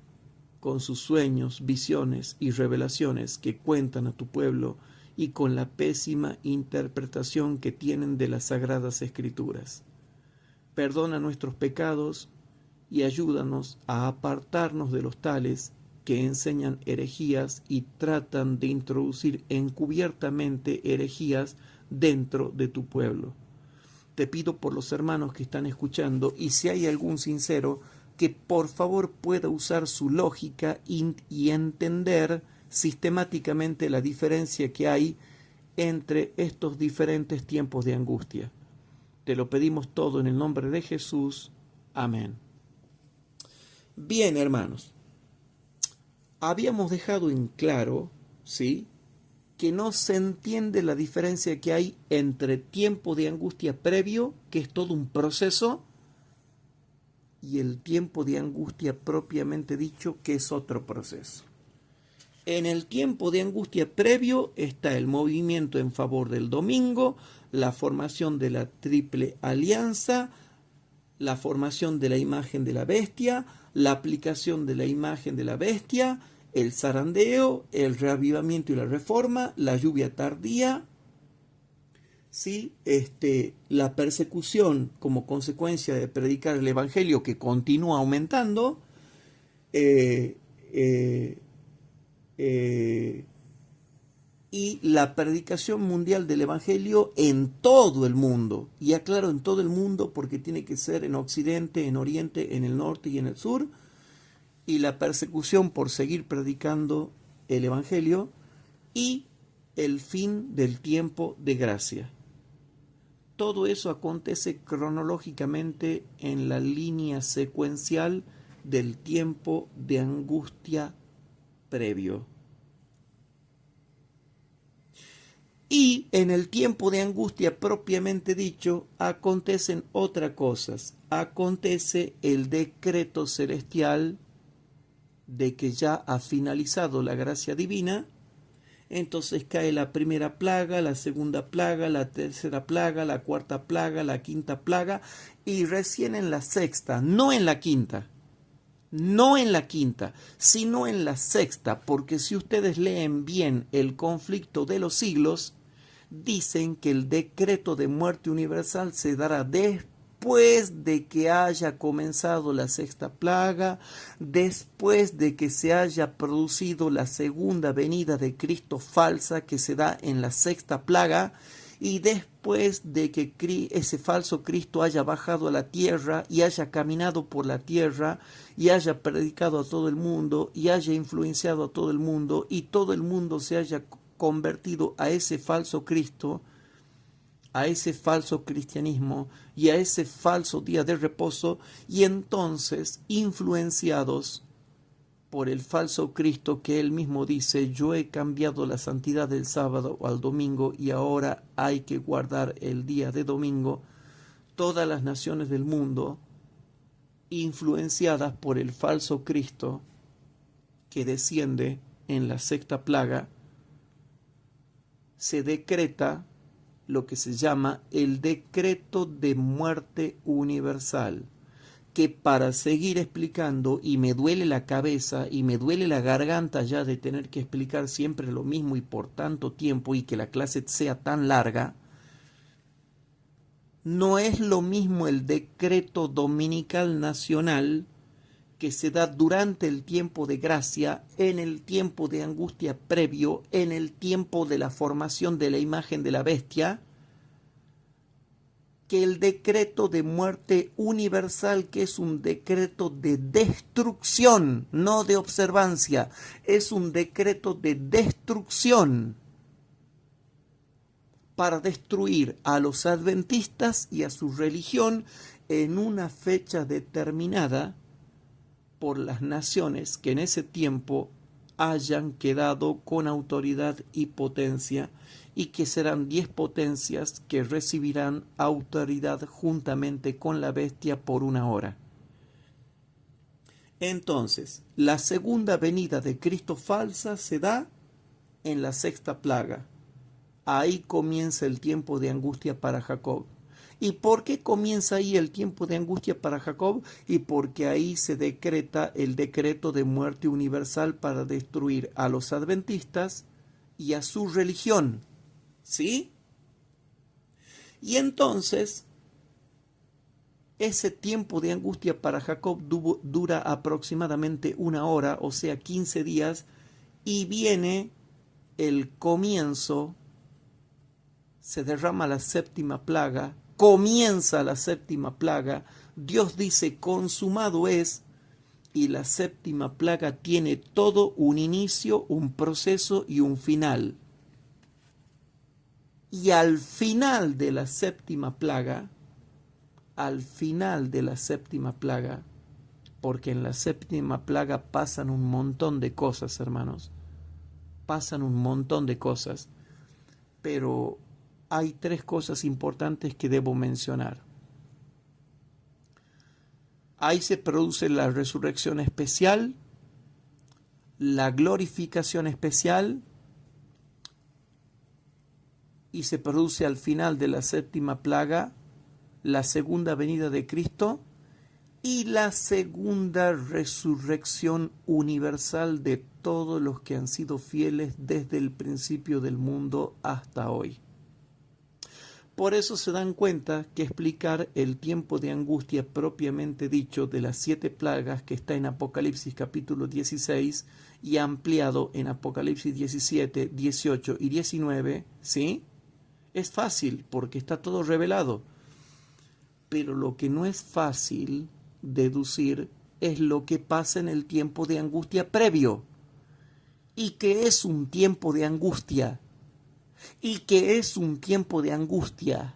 con sus sueños, visiones y revelaciones que cuentan a tu pueblo y con la pésima interpretación que tienen de las Sagradas Escrituras. Perdona nuestros pecados y ayúdanos a apartarnos de los tales que enseñan herejías y tratan de introducir encubiertamente herejías dentro de tu pueblo. Te pido por los hermanos que están escuchando, y si hay algún sincero, que por favor pueda usar su lógica y entender sistemáticamente la diferencia que hay entre estos diferentes tiempos de angustia. Te lo pedimos todo en el nombre de Jesús. Amén. Bien, hermanos, habíamos dejado en claro, ¿sí?, que no se entiende la diferencia que hay entre tiempo de angustia previo, que es todo un proceso, y el tiempo de angustia propiamente dicho, que es otro proceso. En el tiempo de angustia previo está el movimiento en favor del domingo, la formación de la triple alianza, la formación de la imagen de la bestia, la aplicación de la imagen de la bestia, el zarandeo, el reavivamiento y la reforma, la lluvia tardía, ¿sí? La persecución como consecuencia de predicar el Evangelio, que continúa aumentando, y la predicación mundial del Evangelio en todo el mundo. Y aclaro, en todo el mundo, porque tiene que ser en Occidente, en Oriente, en el Norte y en el Sur. Y la persecución por seguir predicando el Evangelio, y el fin del tiempo de gracia. Todo eso acontece cronológicamente en la línea secuencial del tiempo de angustia previo. Y en el tiempo de angustia propiamente dicho, acontecen otras cosas. Acontece el decreto celestial de que ya ha finalizado la gracia divina. Entonces cae la primera plaga, la segunda plaga, la tercera plaga, la cuarta plaga, la quinta plaga, y recién en la sexta, no en la quinta, sino en la sexta, porque si ustedes leen bien el conflicto de los siglos, dicen que el decreto de muerte universal se dará después de que haya comenzado la sexta plaga, después de que se haya producido la segunda venida de Cristo falsa que se da en la sexta plaga, y después de que ese falso Cristo haya bajado a la tierra y haya caminado por la tierra y haya predicado a todo el mundo y haya influenciado a todo el mundo y todo el mundo se haya convertido a ese falso Cristo, a ese falso cristianismo y a ese falso día de reposo, y entonces influenciados por el falso Cristo que él mismo dice: yo he cambiado la santidad del sábado al domingo y ahora hay que guardar el día de domingo, todas las naciones del mundo, influenciadas por el falso Cristo que desciende en la sexta plaga, se decreta lo que se llama el decreto de muerte universal, que, para seguir explicando, y me duele la cabeza y me duele la garganta ya de tener que explicar siempre lo mismo y por tanto tiempo y que la clase sea tan larga, no es lo mismo el decreto dominical nacional que se da durante el tiempo de gracia, en el tiempo de angustia previo, en el tiempo de la formación de la imagen de la bestia, que el decreto de muerte universal, que es un decreto de destrucción, no de observancia, es un decreto de destrucción para destruir a los adventistas y a su religión en una fecha determinada por las naciones que en ese tiempo hayan quedado con autoridad y potencia, y que serán 10 potencias que recibirán autoridad juntamente con la bestia por 1 hora. Entonces, la segunda venida de Cristo falsa se da en la 6ª plaga. Ahí comienza el tiempo de angustia para Jacob. ¿Y por qué comienza ahí el tiempo de angustia para Jacob? Y porque ahí se decreta el decreto de muerte universal para destruir a los adventistas y a su religión. ¿Sí? Y entonces, ese tiempo de angustia para Jacob dura aproximadamente 1 hora, o sea, 15 días, y viene el comienzo, se derrama la 7ª plaga, comienza la 7ª plaga, Dios dice consumado es, y la 7ª plaga tiene todo un inicio, un proceso y un final. Y al final de la 7ª plaga, porque en la 7ª plaga pasan un montón de cosas, hermanos, pasan un montón de cosas, pero hay 3 cosas importantes que debo mencionar. Ahí se produce la resurrección especial, la glorificación especial, y se produce al final de la 7ª plaga la segunda venida de Cristo y la segunda resurrección universal de todos los que han sido fieles desde el principio del mundo hasta hoy. Por eso se dan cuenta que explicar el tiempo de angustia propiamente dicho de las 7 plagas que está en Apocalipsis capítulo 16 y ampliado en Apocalipsis 17, 18 y 19, ¿sí? Es fácil porque está todo revelado. Pero lo que no es fácil deducir es lo que pasa en el tiempo de angustia previo. ¿Y qué es un tiempo de angustia? ¿Y qué es un tiempo de angustia?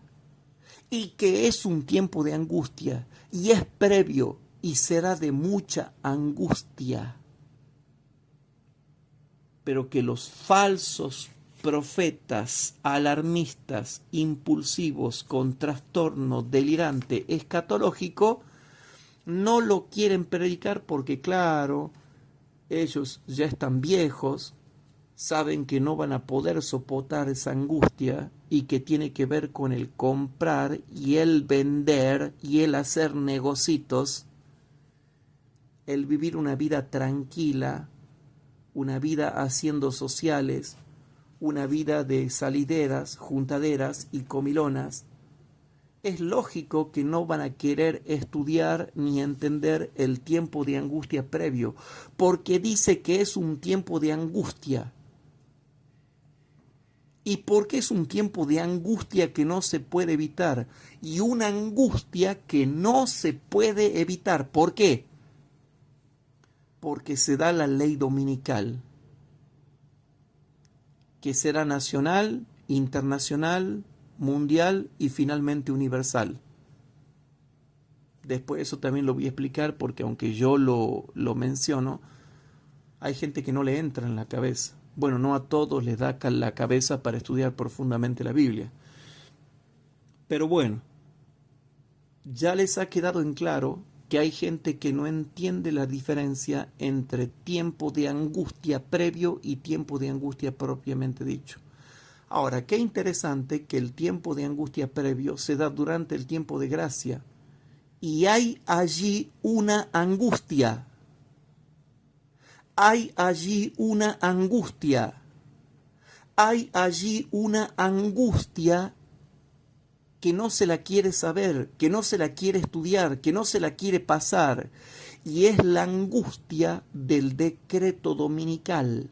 ¿Y qué es un tiempo de angustia? Y es previo y será de mucha angustia. Pero que los falsos profetas alarmistas, impulsivos, con trastorno delirante escatológico, no lo quieren predicar porque, claro, ellos ya están viejos, saben que no van a poder soportar esa angustia y que tiene que ver con el comprar y el vender y el hacer negocios, el vivir una vida tranquila, una vida haciendo sociales, una vida de salideras, juntaderas y comilonas. Es lógico que no van a querer estudiar ni entender el tiempo de angustia previo, porque dice que es un tiempo de angustia. ¿Y por qué es un tiempo de angustia que no se puede evitar? Y una angustia que no se puede evitar. ¿Por qué? Porque se da la ley dominical, que será nacional, internacional, mundial y finalmente universal. Después eso también lo voy a explicar porque aunque yo lo menciono, hay gente que no le entra en la cabeza. Bueno, no a todos les da la cabeza para estudiar profundamente la Biblia. Pero bueno, ya les ha quedado en claro que hay gente que no entiende la diferencia entre tiempo de angustia previo y tiempo de angustia propiamente dicho. Ahora, qué interesante que el tiempo de angustia previo se da durante el tiempo de gracia. Y hay allí una angustia. Hay allí una angustia. Hay allí una angustia que no se la quiere saber, que no se la quiere estudiar, que no se la quiere pasar. Y es la angustia del decreto dominical,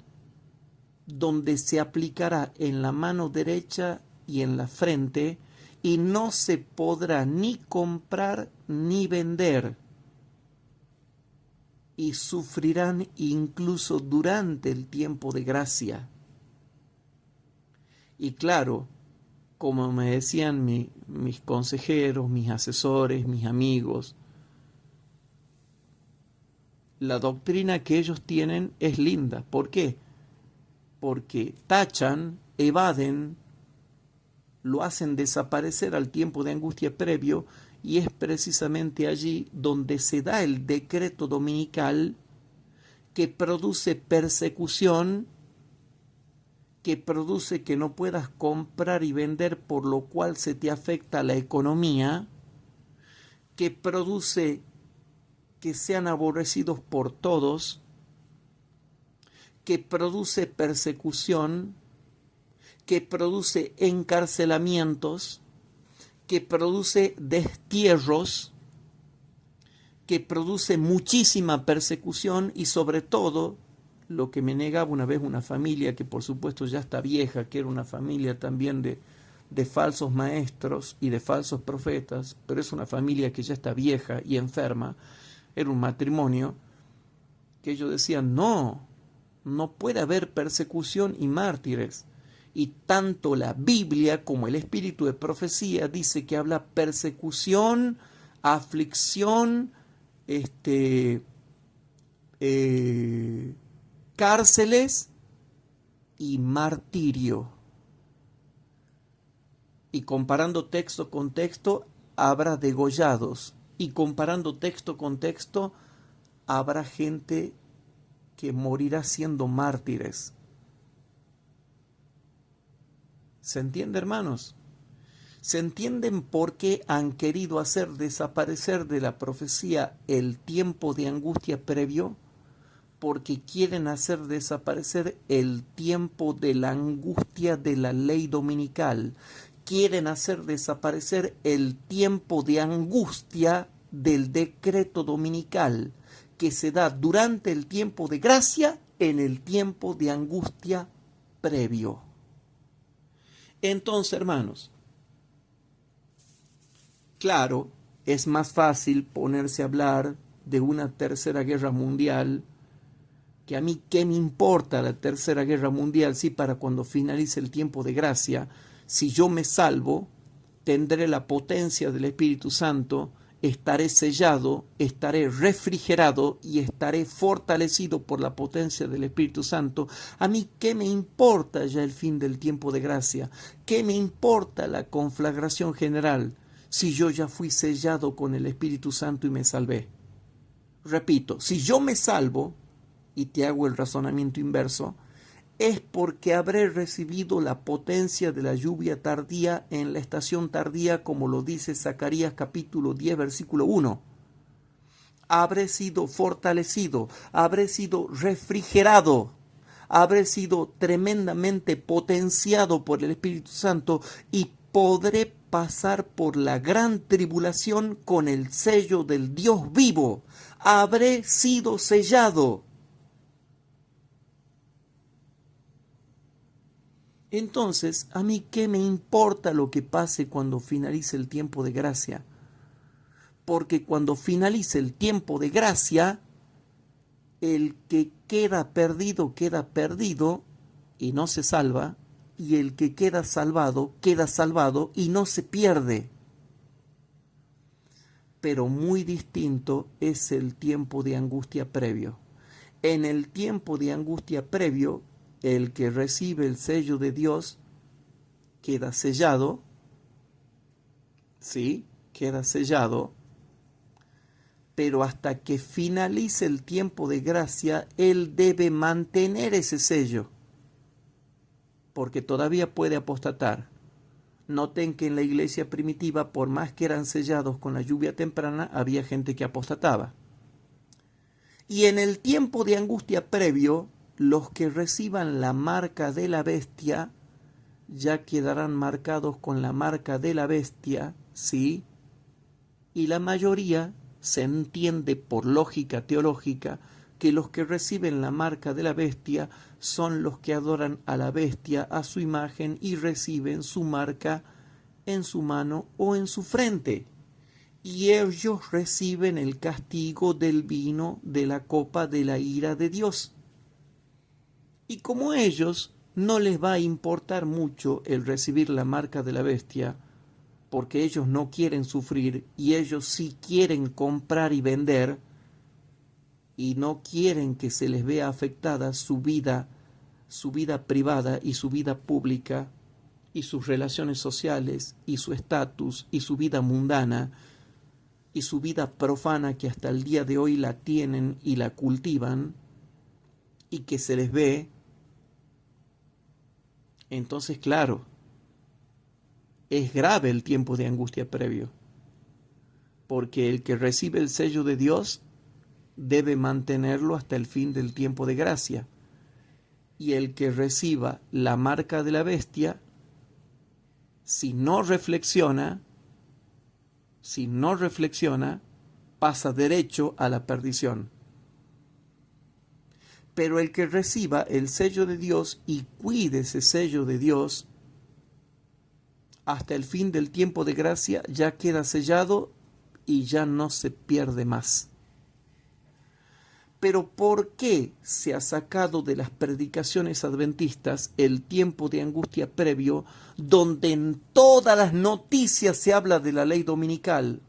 donde se aplicará en la mano derecha y en la frente, y no se podrá ni comprar ni vender. Y sufrirán incluso durante el tiempo de gracia. Y claro, como me decían mis consejeros, mis asesores, mis amigos, la doctrina que ellos tienen es linda. ¿Por qué? Porque tachan, evaden, lo hacen desaparecer al tiempo de angustia previo, y es precisamente allí donde se da el decreto dominical que produce persecución, que produce que no puedas comprar y vender, por lo cual se te afecta la economía, que produce que sean aborrecidos por todos, que produce persecución, que produce encarcelamientos, que produce destierros, que produce muchísima persecución, y sobre todo, lo que me negaba una vez una familia que por supuesto ya está vieja, que era una familia también de falsos maestros y de falsos profetas, pero es una familia que ya está vieja y enferma, era un matrimonio, que ellos decían, no puede haber persecución y mártires. Y tanto la Biblia como el espíritu de profecía dice que habla persecución, aflicción, cárceles y martirio. Y comparando texto con texto, habrá degollados. Y comparando texto con texto, habrá gente que morirá siendo mártires. ¿Se entiende, hermanos? ¿Se entienden por qué han querido hacer desaparecer de la profecía el tiempo de angustia previo? Porque quieren hacer desaparecer el tiempo de la angustia de la ley dominical. Quieren hacer desaparecer el tiempo de angustia del decreto dominical, que se da durante el tiempo de gracia en el tiempo de angustia previo. Entonces, hermanos, claro, es más fácil ponerse a hablar de una tercera guerra mundial, que a mí qué me importa la tercera guerra mundial, si para cuando finalice el tiempo de gracia, si yo me salvo, tendré la potencia del Espíritu Santo, estaré sellado, estaré refrigerado y estaré fortalecido por la potencia del Espíritu Santo. A mí qué me importa ya el fin del tiempo de gracia, qué me importa la conflagración general, si yo ya fui sellado con el Espíritu Santo y me salvé. Repito, si yo me salvo, y te hago el razonamiento inverso, es porque habré recibido la potencia de la lluvia tardía en la estación tardía, como lo dice Zacarías capítulo 10, versículo 1. Habré sido fortalecido, habré sido refrigerado, habré sido tremendamente potenciado por el Espíritu Santo, y podré pasar por la gran tribulación con el sello del Dios vivo. Habré sido sellado. Entonces, ¿a mí qué me importa lo que pase cuando finalice el tiempo de gracia? Porque cuando finalice el tiempo de gracia, el que queda perdido y no se salva, y el que queda salvado y no se pierde. Pero muy distinto es el tiempo de angustia previo. En el tiempo de angustia previo, el que recibe el sello de Dios queda sellado, ¿sí? Queda sellado, pero hasta que finalice el tiempo de gracia, él debe mantener ese sello, porque todavía puede apostatar. Noten que en la iglesia primitiva, por más que eran sellados con la lluvia temprana, había gente que apostataba. Y en el tiempo de angustia previo, los que reciban la marca de la bestia ya quedarán marcados con la marca de la bestia, ¿sí? Y la mayoría se entiende por lógica teológica que los que reciben la marca de la bestia son los que adoran a la bestia, a su imagen, y reciben su marca en su mano o en su frente. Y ellos reciben el castigo del vino de la copa de la ira de Dios. Y como ellos no les va a importar mucho el recibir la marca de la bestia, porque ellos no quieren sufrir y ellos sí quieren comprar y vender, y no quieren que se les vea afectada su vida privada y su vida pública y sus relaciones sociales y su estatus y su vida mundana y su vida profana que hasta el día de hoy la tienen y la cultivan y que se les ve. Entonces, claro, es grave el tiempo de angustia previo, porque el que recibe el sello de Dios debe mantenerlo hasta el fin del tiempo de gracia, y el que reciba la marca de la bestia, si no reflexiona, pasa derecho a la perdición. Pero el que reciba el sello de Dios y cuide ese sello de Dios hasta el fin del tiempo de gracia, ya queda sellado y ya no se pierde más. Pero ¿por qué se ha sacado de las predicaciones adventistas el tiempo de angustia previo, donde en todas las noticias se habla de la ley dominical?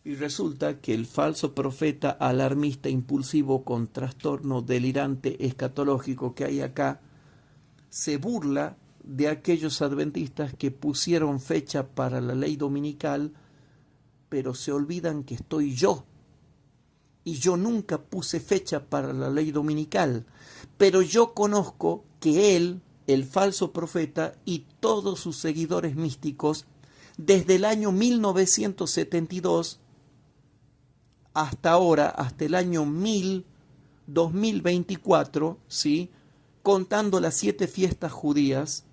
Y resulta que el falso profeta alarmista impulsivo con trastorno delirante escatológico que hay acá se burla de aquellos adventistas que pusieron fecha para la ley dominical, pero se olvidan que estoy yo. Y yo nunca puse fecha para la ley dominical, pero yo conozco que él, el falso profeta, y todos sus seguidores místicos, desde el año 1972 hasta ahora, hasta el año 2024, ¿sí?, contando las 7 fiestas judías,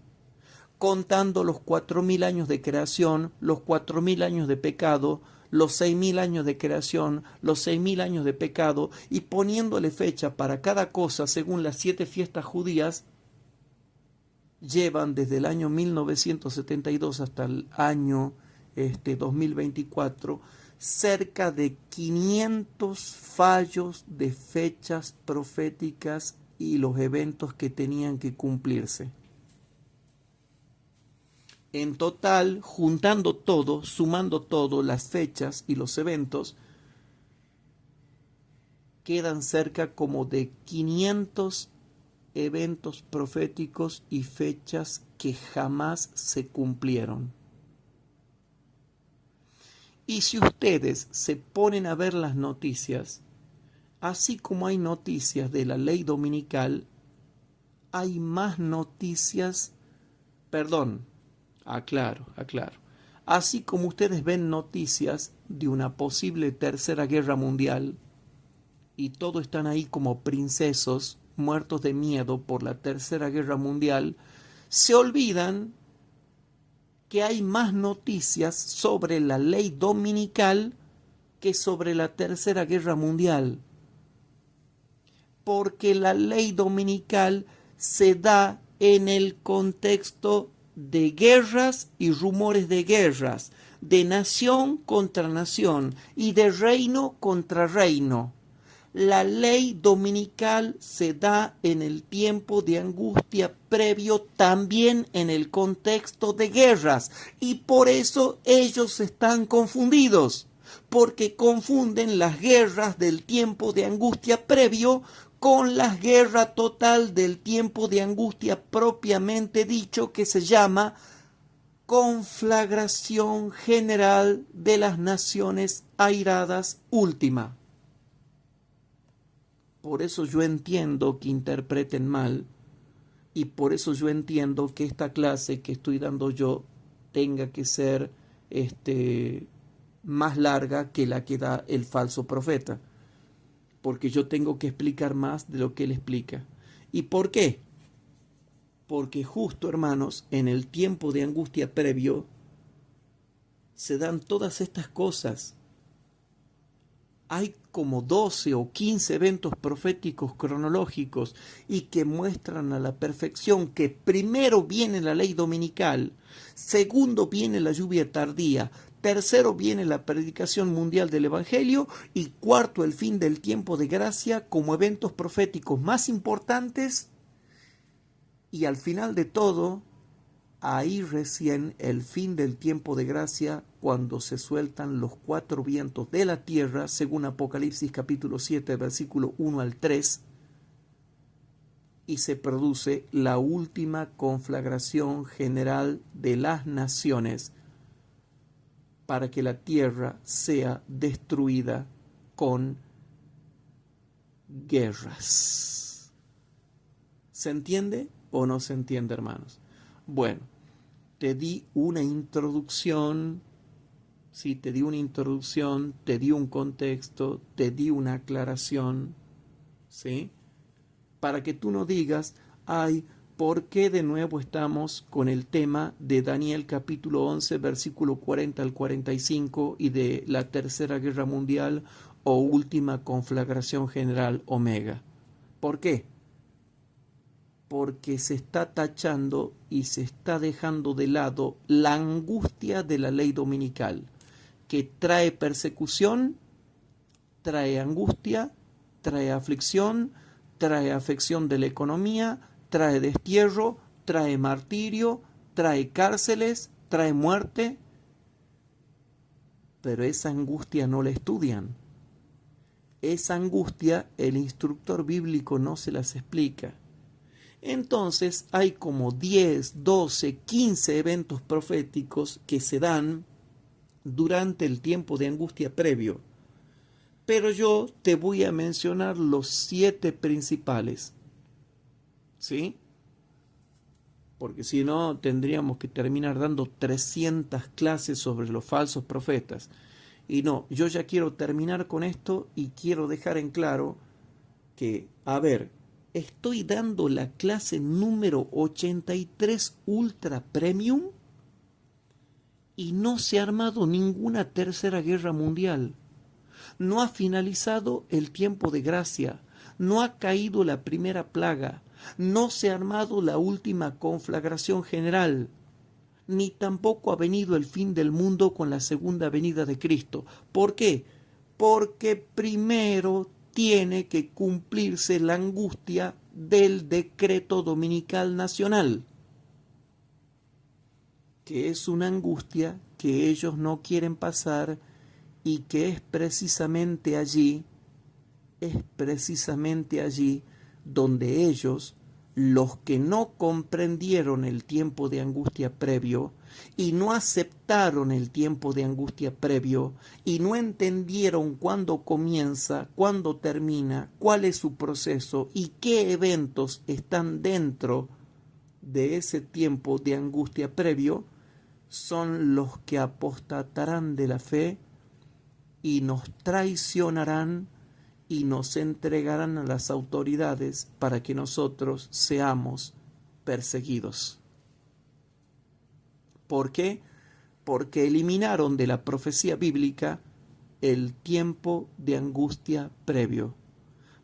contando los 4.000 años de creación, los 4.000 años de pecado, los 6.000 años de creación, los 6.000 años de pecado, y poniéndole fecha para cada cosa según las 7 fiestas judías, llevan desde el año 1972 hasta el año 2024 cerca de 500 fallos de fechas proféticas y los eventos que tenían que cumplirse. En total, juntando todo, sumando todo, las fechas y los eventos, quedan cerca como de 500 eventos proféticos y fechas que jamás se cumplieron. Y si ustedes se ponen a ver las noticias, así como hay noticias de la ley dominical, hay más noticias, aclaro. Así como ustedes ven noticias de una posible tercera guerra mundial, y todos están ahí como princesos, muertos de miedo por la tercera guerra mundial, se olvidan que hay más noticias sobre la ley dominical que sobre la tercera guerra mundial. Porque la ley dominical se da en el contexto de guerras y rumores de guerras, de nación contra nación y de reino contra reino. La ley dominical se da en el tiempo de angustia previo, también en el contexto de guerras, y por eso ellos están confundidos, porque confunden las guerras del tiempo de angustia previo con la guerra total del tiempo de angustia propiamente dicho, que se llama conflagración general de las naciones airadas última. Por eso yo entiendo que interpreten mal, y por eso yo entiendo que esta clase que estoy dando yo tenga que ser más larga que la que da el falso profeta, porque yo tengo que explicar más de lo que él explica. ¿Y por qué? Porque justo, hermanos, en el tiempo de angustia previo se dan todas estas cosas. Hay como 12 o 15 eventos proféticos cronológicos y que muestran a la perfección que primero viene la ley dominical, segundo viene la lluvia tardía, tercero viene la predicación mundial del Evangelio y cuarto el fin del tiempo de gracia como eventos proféticos más importantes, y al final de todo ahí recién el fin del tiempo de gracia, cuando se sueltan los 4 vientos de la tierra, según Apocalipsis capítulo 7, versículo 1 al 3, y se produce la última conflagración general de las naciones para que la tierra sea destruida con guerras. ¿Se entiende o no se entiende, hermanos? Bueno, te di una introducción, sí, te di una introducción, te di un contexto, te di una aclaración, ¿sí? Para que tú no digas, ay, ¿por qué de nuevo estamos con el tema de Daniel capítulo 11, versículo 40 al 45 y de la Tercera Guerra Mundial o última conflagración general Omega? ¿Por qué? Porque se está tachando y se está dejando de lado la angustia de la ley dominical, que trae persecución, trae angustia, trae aflicción, trae afección de la economía, trae destierro, trae martirio, trae cárceles, trae muerte. Pero esa angustia no la estudian. Esa angustia el instructor bíblico no se las explica. Entonces hay como 10, 12, 15 eventos proféticos que se dan durante el tiempo de angustia previo. Pero yo te voy a mencionar los 7 principales. ¿Sí? Porque si no, tendríamos que terminar dando 300 clases sobre los falsos profetas. Y no, yo ya quiero terminar con esto y quiero dejar en claro que, a ver, estoy dando la clase número 83 Ultra Premium y no se ha armado ninguna tercera guerra mundial. No ha finalizado el tiempo de gracia, no ha caído la primera plaga, no se ha armado la última conflagración general, ni tampoco ha venido el fin del mundo con la segunda venida de Cristo. ¿Por qué? Porque primero tiene que cumplirse la angustia del decreto dominical nacional, que es una angustia que ellos no quieren pasar y que es precisamente allí donde ellos, los que no comprendieron el tiempo de angustia previo y no aceptaron el tiempo de angustia previo y no entendieron cuándo comienza, cuándo termina, cuál es su proceso y qué eventos están dentro de ese tiempo de angustia previo, son los que apostatarán de la fe y nos traicionarán y nos entregarán a las autoridades para que nosotros seamos perseguidos. ¿Por qué? Porque eliminaron de la profecía bíblica el tiempo de angustia previo,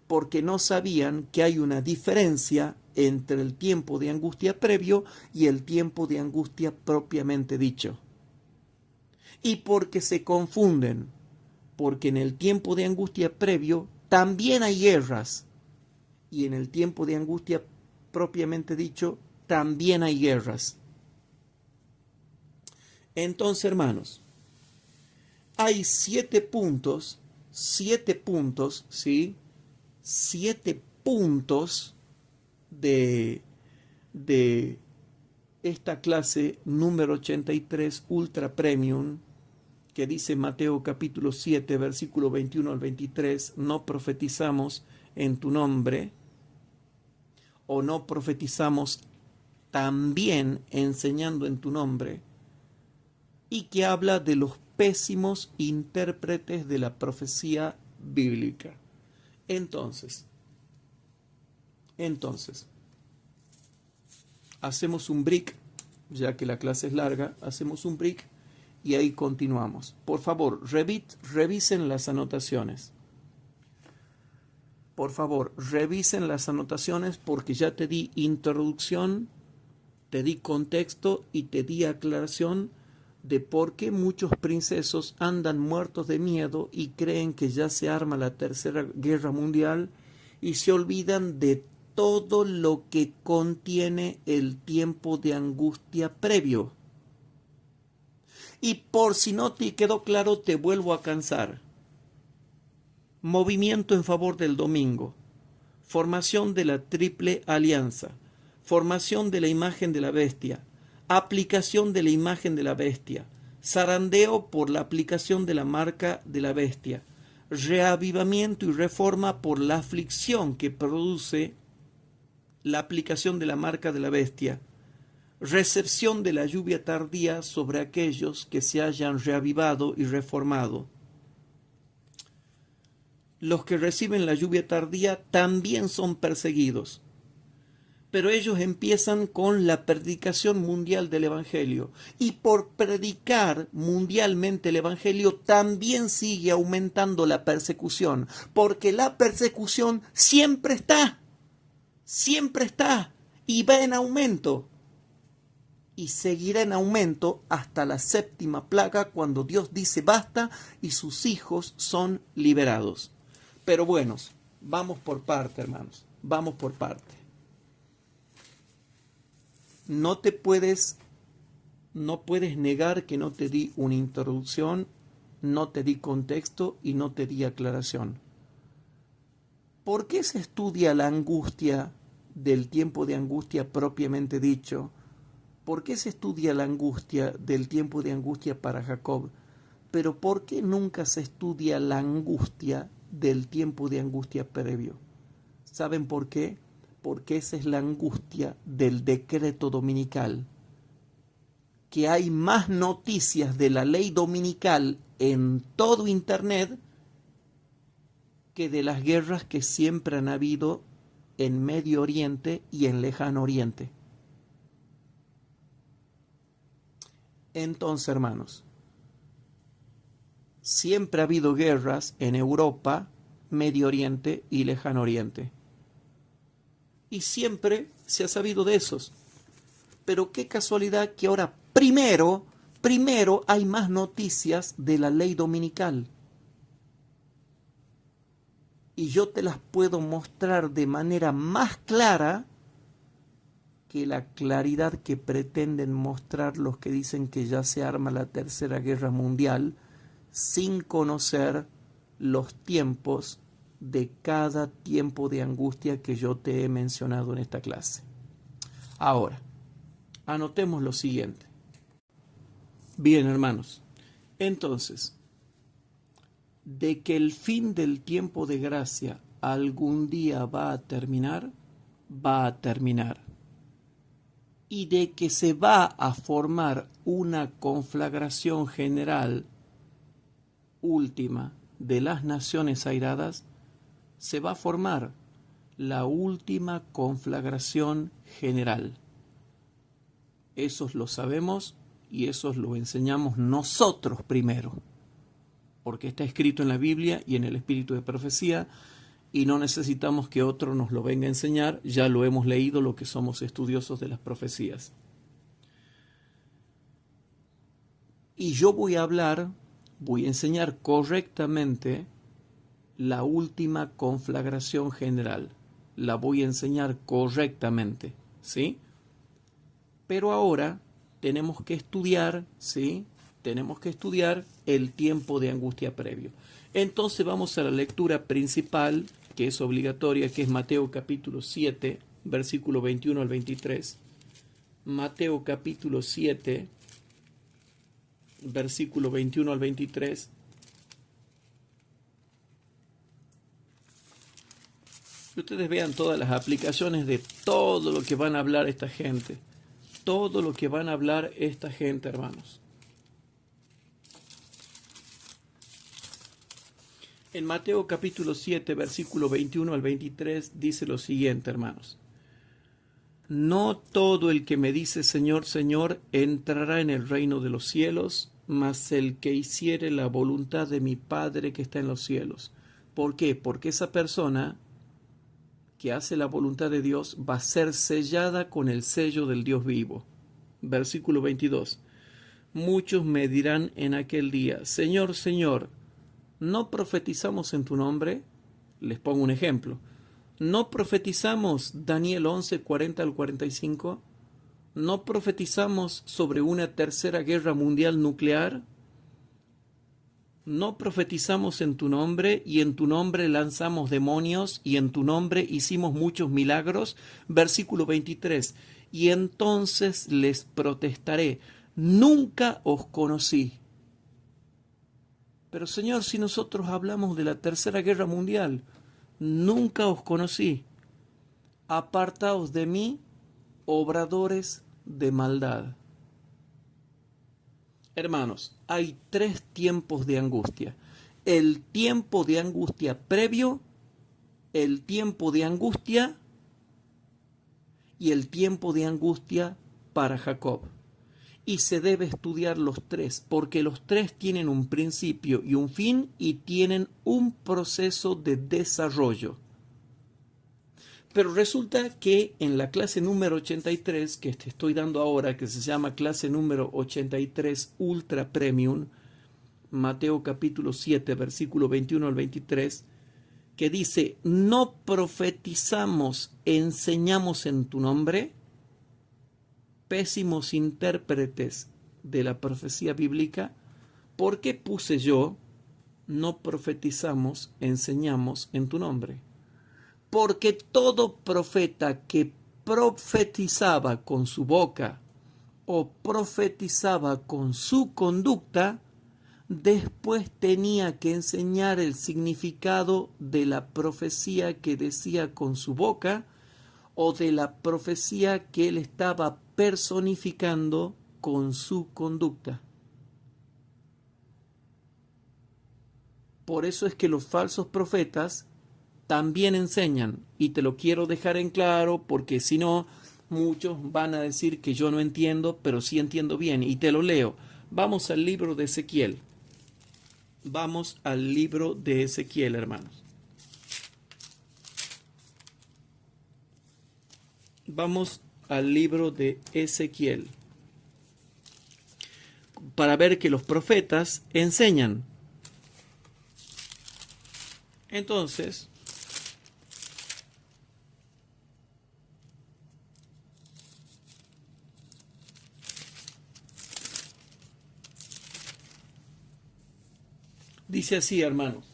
porque no sabían que hay una diferencia entre el tiempo de angustia previo y el tiempo de angustia propiamente dicho. Y porque se confunden, porque en el tiempo de angustia previo también hay guerras, y en el tiempo de angustia propiamente dicho también hay guerras. Entonces, hermanos, hay 7 puntos, ¿sí? 7 puntos de esta clase número 83 Ultra Premium, que dice Mateo capítulo 7, versículo 21 al 23, no profetizamos en tu nombre, o no profetizamos también enseñando en tu nombre, y que habla de los pésimos intérpretes de la profecía bíblica. Entonces, hacemos un break, ya que la clase es larga, hacemos un break y ahí continuamos. Por favor, revisen las anotaciones. Por favor, revisen las anotaciones porque ya te di introducción, te di contexto y te di aclaración de por qué muchos princesos andan muertos de miedo y creen que ya se arma la tercera guerra mundial y se olvidan de todo lo que contiene el tiempo de angustia previo. Y por si no te quedó claro, te vuelvo a cansar. Movimiento en favor del domingo. Formación de la triple alianza. Formación de la imagen de la bestia. Aplicación de la imagen de la bestia. Zarandeo por la aplicación de la marca de la bestia. Reavivamiento y reforma por la aflicción que produce la aplicación de la marca de la bestia. Recepción de la lluvia tardía sobre aquellos que se hayan reavivado y reformado. Los que reciben la lluvia tardía también son perseguidos, pero ellos empiezan con la predicación mundial del Evangelio, y por predicar mundialmente el Evangelio también sigue aumentando la persecución, porque la persecución siempre está, y va en aumento, y seguirá en aumento hasta la séptima plaga, cuando Dios dice basta y sus hijos son liberados. Pero bueno, vamos por parte, hermanos, vamos por parte. No puedes negar que no te di una introducción, no te di contexto y no te di aclaración. ¿Por qué se estudia la angustia del tiempo de angustia propiamente dicho? ¿Por qué se estudia la angustia del tiempo de angustia para Jacob? Pero ¿por qué nunca se estudia la angustia del tiempo de angustia previo? ¿Saben por qué? Porque esa es la angustia del decreto dominical. Que hay más noticias de la ley dominical en todo Internet que de las guerras que siempre han habido en Medio Oriente y en Lejano Oriente. Entonces, hermanos, siempre ha habido guerras en Europa, Medio Oriente y Lejano Oriente. Y siempre se ha sabido de esos. Pero qué casualidad que ahora primero hay más noticias de la ley dominical. Y yo te las puedo mostrar de manera más clara que la claridad que pretenden mostrar los que dicen que ya se arma la Tercera Guerra Mundial sin conocer los tiempos de cada tiempo de angustia que yo te he mencionado en esta clase. Ahora, anotemos lo siguiente. Bien, hermanos, entonces, de que el fin del tiempo de gracia algún día va a terminar, va a terminar. Y de que se va a formar una conflagración general última de las naciones airadas, se va a formar la última conflagración general. Eso lo sabemos y eso lo enseñamos nosotros primero, porque está escrito en la Biblia y en el Espíritu de Profecía, y no necesitamos que otro nos lo venga a enseñar, ya lo hemos leído lo que somos estudiosos de las profecías. Y yo voy a enseñar correctamente la última conflagración general. La voy a enseñar correctamente, ¿sí? Pero ahora tenemos que estudiar, ¿sí? Tenemos que estudiar el tiempo de angustia previo. Entonces vamos a la lectura principal, que es obligatoria, que es Mateo capítulo 7, versículo 21 al 23. Mateo capítulo 7, versículo 21 al 23. Y ustedes vean todas las aplicaciones de todo lo que van a hablar esta gente. Todo lo que van a hablar esta gente, hermanos. En Mateo capítulo 7, versículo 21 al 23, dice lo siguiente, hermanos. No todo el que me dice Señor, Señor, entrará en el reino de los cielos, mas el que hiciere la voluntad de mi Padre que está en los cielos. ¿Por qué? Porque esa persona que hace la voluntad de Dios va a ser sellada con el sello del Dios vivo. Versículo 22. Muchos me dirán en aquel día, Señor, Señor, ¿no profetizamos en tu nombre? Les pongo un ejemplo. ¿No profetizamos Daniel 11, 40 al 45? ¿No profetizamos sobre una tercera guerra mundial nuclear? ¿No profetizamos en tu nombre y en tu nombre lanzamos demonios y en tu nombre hicimos muchos milagros? Versículo 23. Y entonces les protestaré, nunca os conocí. Pero Señor, si nosotros hablamos de la tercera guerra mundial, nunca os conocí. Apartaos de mí, obradores de maldad. Hermanos, hay 3 tiempos de angustia. El tiempo de angustia previo, el tiempo de angustia y el tiempo de angustia para Jacob. Y se debe estudiar los 3, porque los 3 tienen un principio y un fin y tienen un proceso de desarrollo. Pero resulta que en la clase número 83, que te estoy dando ahora, que se llama clase número 83 Ultra Premium, Mateo capítulo 7, versículo 21 al 23, que dice, ¿no profetizamos, enseñamos en tu nombre? Pésimos intérpretes de la profecía bíblica, ¿por qué puse yo, no profetizamos, enseñamos en tu nombre? Porque todo profeta que profetizaba con su boca o profetizaba con su conducta, después tenía que enseñar el significado de la profecía que decía con su boca o de la profecía que él estaba personificando con su conducta. Por eso es que los falsos profetas también enseñan, y te lo quiero dejar en claro porque si no, muchos van a decir que yo no entiendo, pero sí entiendo bien, y te lo leo. Vamos al libro de Ezequiel. Vamos al libro de Ezequiel, hermanos. Vamos al libro de Ezequiel para ver que los profetas enseñan. Entonces, dice así, hermanos.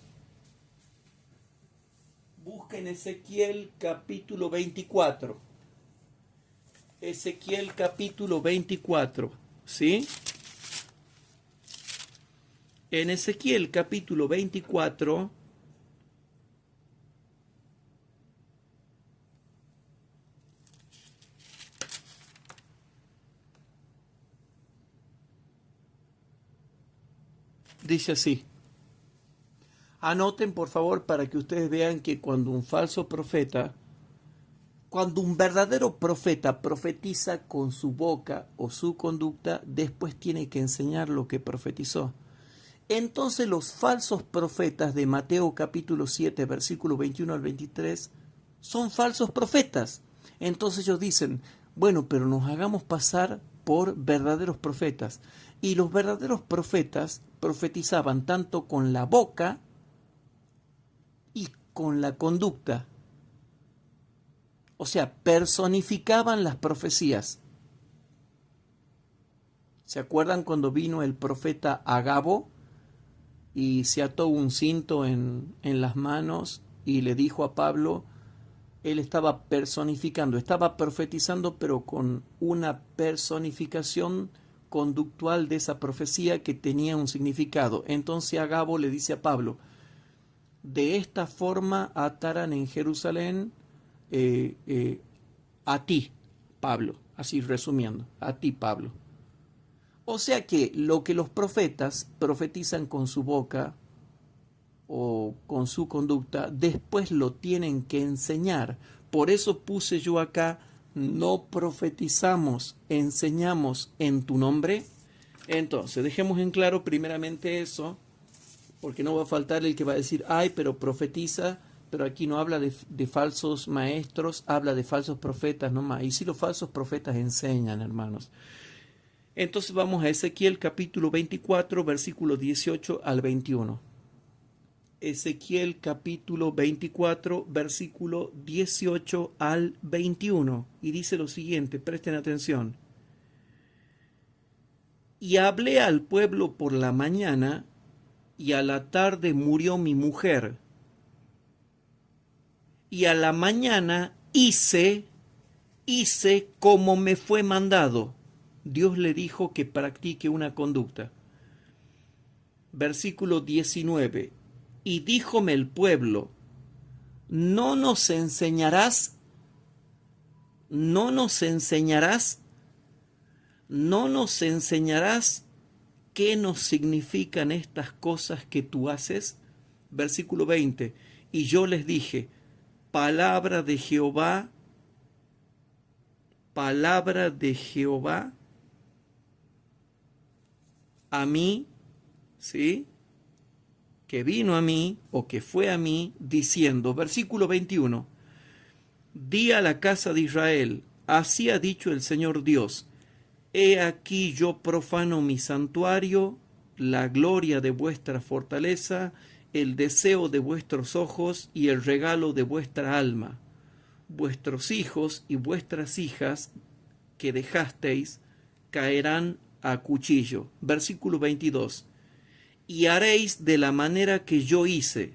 Busquen Ezequiel capítulo 24. Ezequiel capítulo 24, ¿sí? En Ezequiel capítulo 24, dice así. Anoten por favor para que ustedes vean que cuando un falso profeta, cuando un verdadero profeta profetiza con su boca o su conducta, después tiene que enseñar lo que profetizó. Entonces los falsos profetas de Mateo capítulo 7, versículo 21 al 23, son falsos profetas. Entonces ellos dicen, bueno, pero nos hagamos pasar por verdaderos profetas. Y los verdaderos profetas profetizaban tanto con la boca y con la conducta. O sea, personificaban las profecías. ¿Se acuerdan cuando vino el profeta Agabo y se ató un cinto en las manos y le dijo a Pablo? Él estaba personificando, estaba profetizando, pero con una personificación conductual de esa profecía que tenía un significado. Entonces Agabo le dice a Pablo, de esta forma atarán en Jerusalén a ti, Pablo, así resumiendo, a ti, Pablo. O sea que lo que los profetas profetizan con su boca o con su conducta, después lo tienen que enseñar. Por eso puse yo acá, no profetizamos, enseñamos en tu nombre. Entonces, dejemos en claro primeramente eso, porque no va a faltar el que va a decir, ay, pero profetiza, pero aquí no habla de falsos maestros, habla de falsos profetas nomás. Y si los falsos profetas enseñan, hermanos. Entonces vamos a Ezequiel capítulo 24, versículo 18 al 21. Ezequiel capítulo 24, versículo 18 al 21. Y dice lo siguiente, presten atención. Y hablé al pueblo por la mañana, y a la tarde murió mi mujer. Y a la mañana hice como me fue mandado. Dios le dijo que practique una conducta. Versículo 19. Y díjome el pueblo, ¿no nos enseñarás qué nos significan estas cosas que tú haces? Versículo 20. Y yo les dije, palabra de Jehová a mí, ¿sí? Que vino a mí, o que fue a mí, diciendo, versículo 21, di a la casa de Israel, así ha dicho el Señor Dios, he aquí yo profano mi santuario, la gloria de vuestra fortaleza, el deseo de vuestros ojos y el regalo de vuestra alma. Vuestros hijos y vuestras hijas que dejasteis caerán a cuchillo. Versículo 22. Y haréis de la manera que yo hice.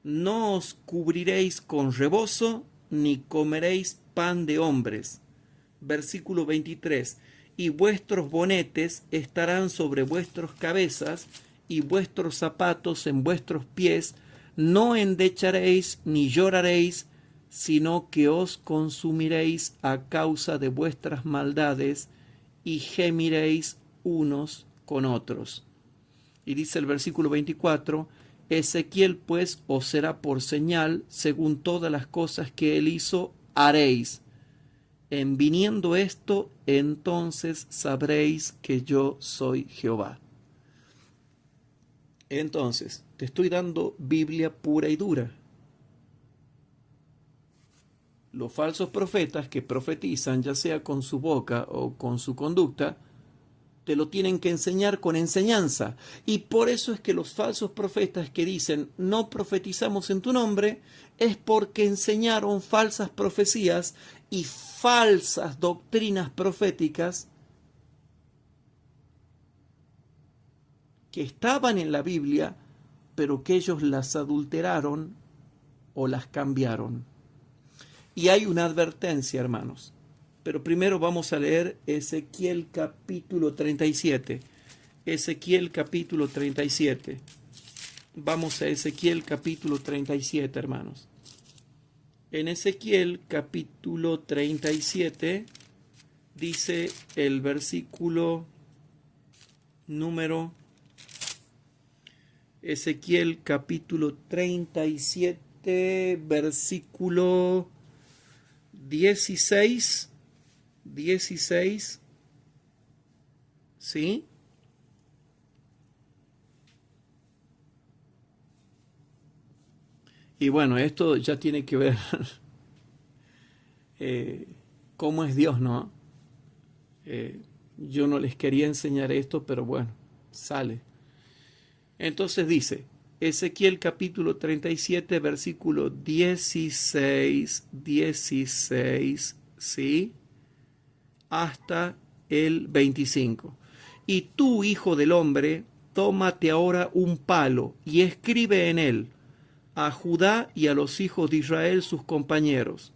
No os cubriréis con rebozo, ni comeréis pan de hombres. Versículo 23. Y vuestros bonetes estarán sobre vuestras cabezas, y vuestros zapatos en vuestros pies. No endecharéis ni lloraréis, sino que os consumiréis a causa de vuestras maldades, y gemiréis unos con otros. Y dice el versículo 24, Ezequiel pues os será por señal, según todas las cosas que él hizo, haréis. En viniendo esto, entonces sabréis que yo soy Jehová. Entonces, te estoy dando Biblia pura y dura. Los falsos profetas que profetizan, ya sea con su boca o con su conducta, te lo tienen que enseñar con enseñanza. Y por eso es que los falsos profetas que dicen no profetizamos en tu nombre, es porque enseñaron falsas profecías y falsas doctrinas proféticas que estaban en la Biblia, pero que ellos las adulteraron o las cambiaron. Y hay una advertencia, hermanos. Pero primero vamos a leer Ezequiel capítulo 37. Ezequiel capítulo 37. Vamos a Ezequiel capítulo 37, hermanos. En Ezequiel capítulo 37 dice el versículo número... Ezequiel capítulo 37, versículo 16, ¿sí? Y bueno, esto ya tiene que ver cómo es Dios, ¿no? Yo no les quería enseñar esto, pero bueno, sale. Entonces dice, Ezequiel capítulo 37, versículo 16, ¿sí? Hasta el 25. Y tú, hijo del hombre, tómate ahora un palo y escribe en él a Judá y a los hijos de Israel sus compañeros.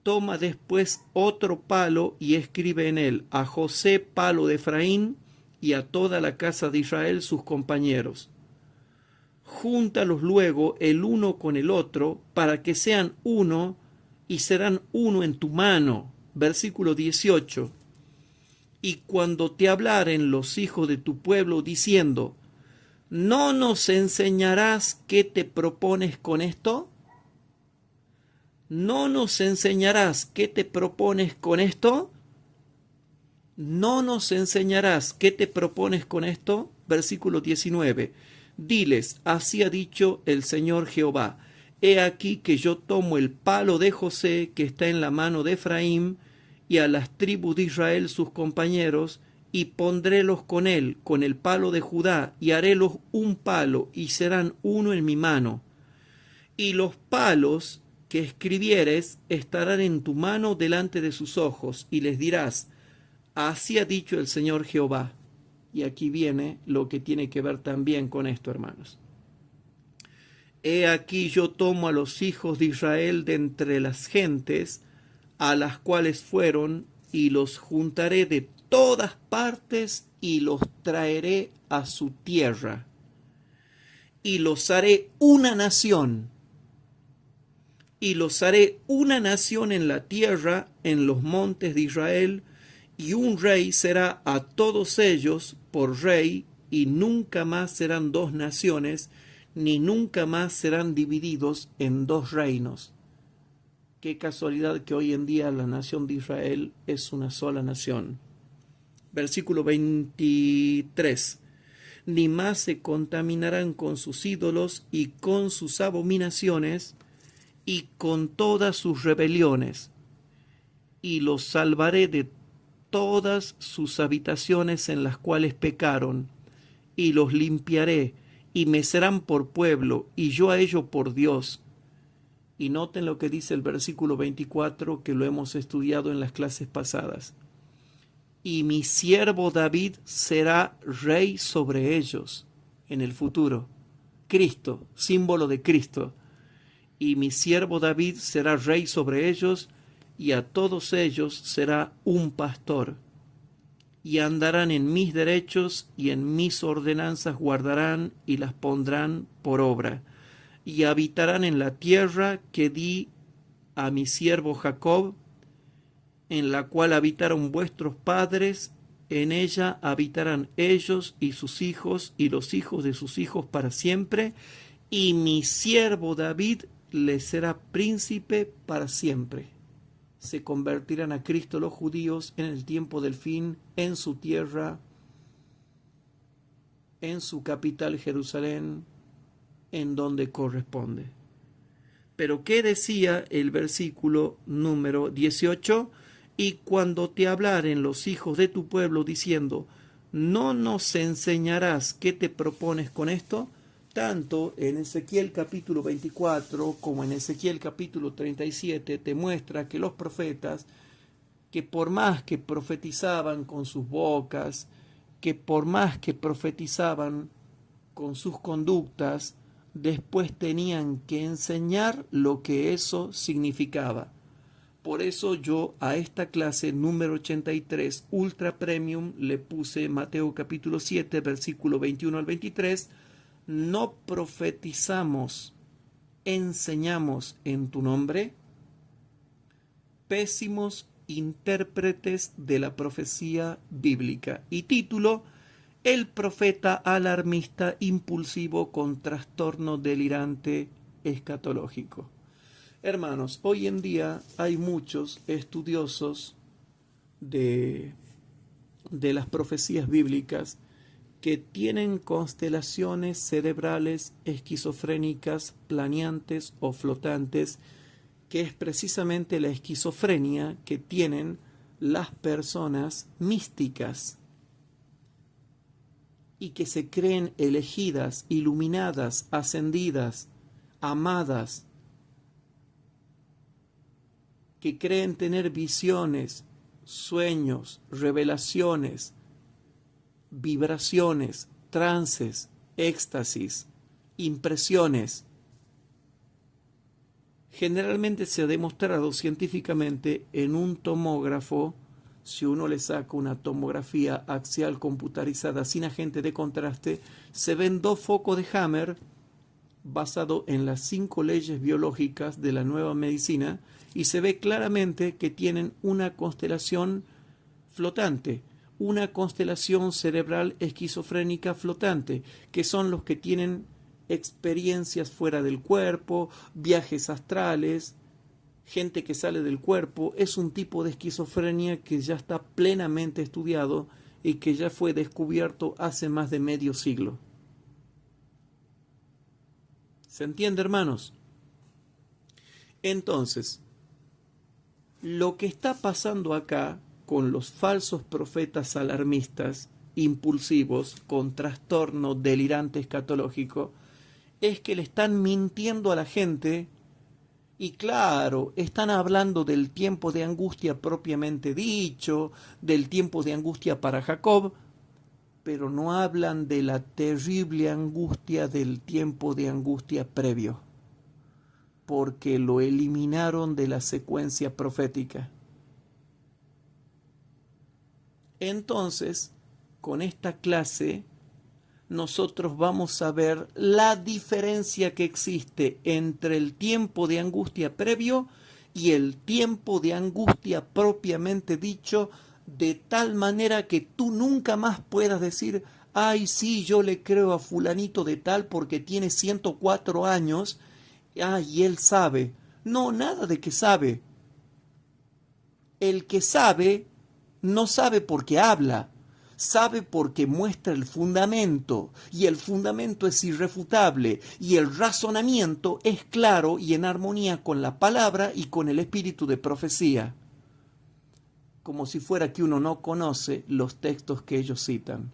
Toma después otro palo y escribe en él a José, palo de Efraín, y a toda la casa de Israel sus compañeros. Júntalos luego el uno con el otro, para que sean uno, y serán uno en tu mano. Versículo 18. Y cuando te hablaren los hijos de tu pueblo, diciendo, ¿no nos enseñarás qué te propones con esto? ¿No nos enseñarás qué te propones con esto? ¿No nos enseñarás qué te propones con esto? Versículo 19. Diles, así ha dicho el Señor Jehová, he aquí que yo tomo el palo de José que está en la mano de Efraín, y a las tribus de Israel sus compañeros, y pondrélos con él, con el palo de Judá, y harélos un palo, y serán uno en mi mano. Y los palos que escribieres estarán en tu mano delante de sus ojos, y les dirás, así ha dicho el Señor Jehová. Y aquí viene lo que tiene que ver también con esto, hermanos. He aquí yo tomo a los hijos de Israel de entre las gentes, a las cuales fueron, y los juntaré de todas partes, y los traeré a su tierra, y los haré una nación, y los haré una nación en la tierra, en los montes de Israel, y un rey será a todos ellos por rey, y nunca más serán dos naciones, ni nunca más serán divididos en dos reinos. Qué casualidad que hoy en día la nación de Israel es una sola nación. Versículo 23. Ni más se contaminarán con sus ídolos y con sus abominaciones y con todas sus rebeliones, y los salvaré de todas sus habitaciones en las cuales pecaron, y los limpiaré, y me serán por pueblo, y yo a ellos por Dios. Y noten lo que dice el versículo 24, que lo hemos estudiado en las clases pasadas. Y mi siervo David será rey sobre ellos en el futuro. Cristo, símbolo de Cristo. Y mi siervo David será rey sobre ellos, y a todos ellos será un pastor. Y andarán en mis derechos, y en mis ordenanzas guardarán, y las pondrán por obra. Y habitarán en la tierra que di a mi siervo Jacob, en la cual habitaron vuestros padres, en ella habitarán ellos y sus hijos, y los hijos de sus hijos para siempre, y mi siervo David les será príncipe para siempre. Se convertirán a Cristo los judíos en el tiempo del fin, en su tierra, en su capital Jerusalén, en donde corresponde. Pero ¿qué decía el versículo número 18? Y cuando te hablaren los hijos de tu pueblo diciendo, ¿no nos enseñarás qué te propones con esto? Tanto en Ezequiel capítulo 24 como en Ezequiel capítulo 37 te muestra que los profetas, que por más que profetizaban con sus bocas, que por más que profetizaban con sus conductas, después tenían que enseñar lo que eso significaba. Por eso yo a esta clase número 83, Ultra Premium, le puse Mateo capítulo 7, versículo 21 al 23, no profetizamos, enseñamos en tu nombre. Pésimos intérpretes de la profecía bíblica. Y título, el profeta alarmista impulsivo con trastorno delirante escatológico. Hermanos, hoy en día hay muchos estudiosos de las profecías bíblicas que tienen constelaciones cerebrales esquizofrénicas, planeantes o flotantes, que es precisamente la esquizofrenia que tienen las personas místicas y que se creen elegidas, iluminadas, ascendidas, amadas, que creen tener visiones, sueños, revelaciones, vibraciones, trances, éxtasis, impresiones. Generalmente se ha demostrado científicamente en un tomógrafo, si uno le saca una tomografía axial computarizada sin agente de contraste, se ven dos focos de Hammer basado en las 5 leyes biológicas de la nueva medicina, y se ve claramente que tienen una constelación flotante, una constelación cerebral esquizofrénica flotante, que son los que tienen experiencias fuera del cuerpo, viajes astrales, gente que sale del cuerpo. Es un tipo de esquizofrenia que ya está plenamente estudiado y que ya fue descubierto hace más de medio siglo. ¿Se entiende, hermanos? Entonces, lo que está pasando acá con los falsos profetas alarmistas, impulsivos, con trastorno delirante escatológico, es que le están mintiendo a la gente. Y claro, están hablando del tiempo de angustia propiamente dicho, del tiempo de angustia para Jacob, pero no hablan de la terrible angustia del tiempo de angustia previo, porque lo eliminaron de la secuencia profética. Entonces, con esta clase, nosotros vamos a ver la diferencia que existe entre el tiempo de angustia previo y el tiempo de angustia propiamente dicho, de tal manera que tú nunca más puedas decir, ay, sí, yo le creo a fulanito de tal porque tiene 104 años, ay, él sabe. No, nada de que sabe. El que sabe, no sabe porque habla, sabe porque muestra el fundamento, y el fundamento es irrefutable, y el razonamiento es claro y en armonía con la palabra y con el espíritu de profecía. Como si fuera que uno no conoce los textos que ellos citan.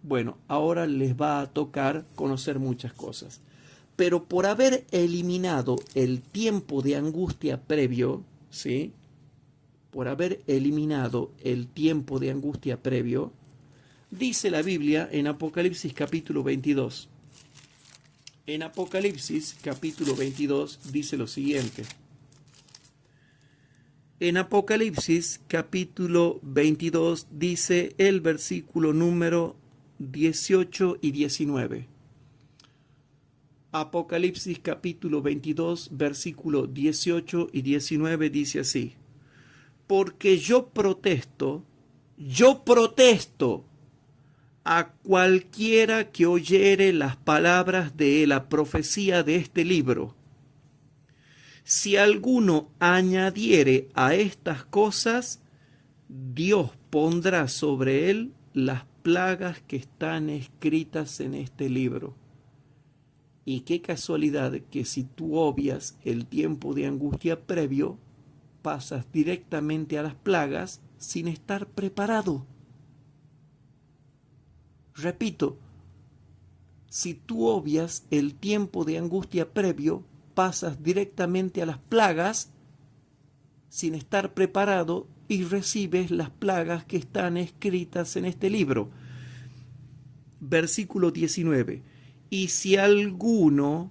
Bueno, ahora les va a tocar conocer muchas cosas. Pero por haber eliminado el tiempo de angustia previo, ¿sí? Por haber eliminado el tiempo de angustia previo, dice la Biblia en Apocalipsis capítulo 22. En Apocalipsis capítulo 22 dice lo siguiente. En Apocalipsis capítulo 22 dice el versículo número 18 y 19. Apocalipsis capítulo 22 versículo 18 y 19 dice así. Porque yo protesto a cualquiera que oyere las palabras de la profecía de este libro. Si alguno añadiere a estas cosas, Dios pondrá sobre él las plagas que están escritas en este libro. Y qué casualidad que si tú obvias el tiempo de angustia previo, pasas directamente a las plagas sin estar preparado. Repito, si tú obvias el tiempo de angustia previo, pasas directamente a las plagas sin estar preparado y recibes las plagas que están escritas en este libro. Versículo 19. Y si alguno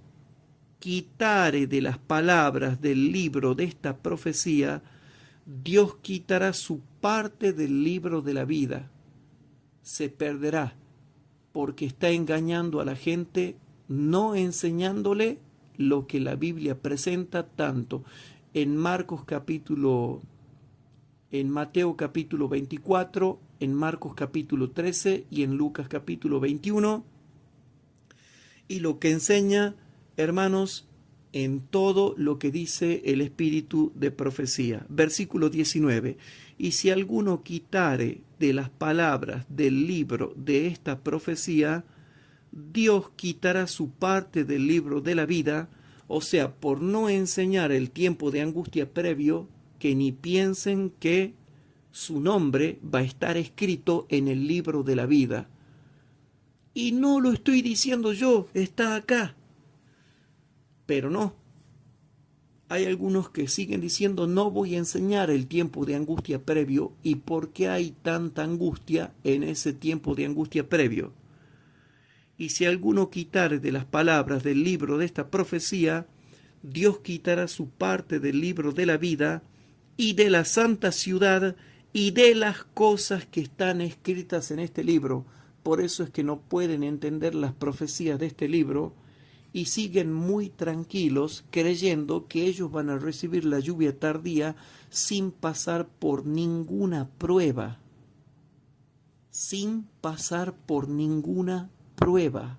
quitare de las palabras del libro de esta profecía, Dios quitará su parte del libro de la vida. Se perderá, porque está engañando a la gente, no enseñándole lo que la Biblia presenta tanto en Mateo capítulo 24, en Marcos capítulo 13 y en Lucas capítulo 21, y lo que enseña, hermanos, en todo lo que dice el espíritu de profecía. Versículo 19. Y si alguno quitare de las palabras del libro de esta profecía, Dios quitará su parte del libro de la vida, o sea, por no enseñar el tiempo de angustia previo, que ni piensen que su nombre va a estar escrito en el libro de la vida. Y no lo estoy diciendo yo, está acá. Pero no. Hay algunos que siguen diciendo no voy a enseñar el tiempo de angustia previo y por qué hay tanta angustia en ese tiempo de angustia previo. Y si alguno quitare de las palabras del libro de esta profecía, Dios quitará su parte del libro de la vida y de la santa ciudad y de las cosas que están escritas en este libro. Por eso es que no pueden entender las profecías de este libro y siguen muy tranquilos creyendo que ellos van a recibir la lluvia tardía sin pasar por ninguna prueba. Sin pasar por ninguna prueba.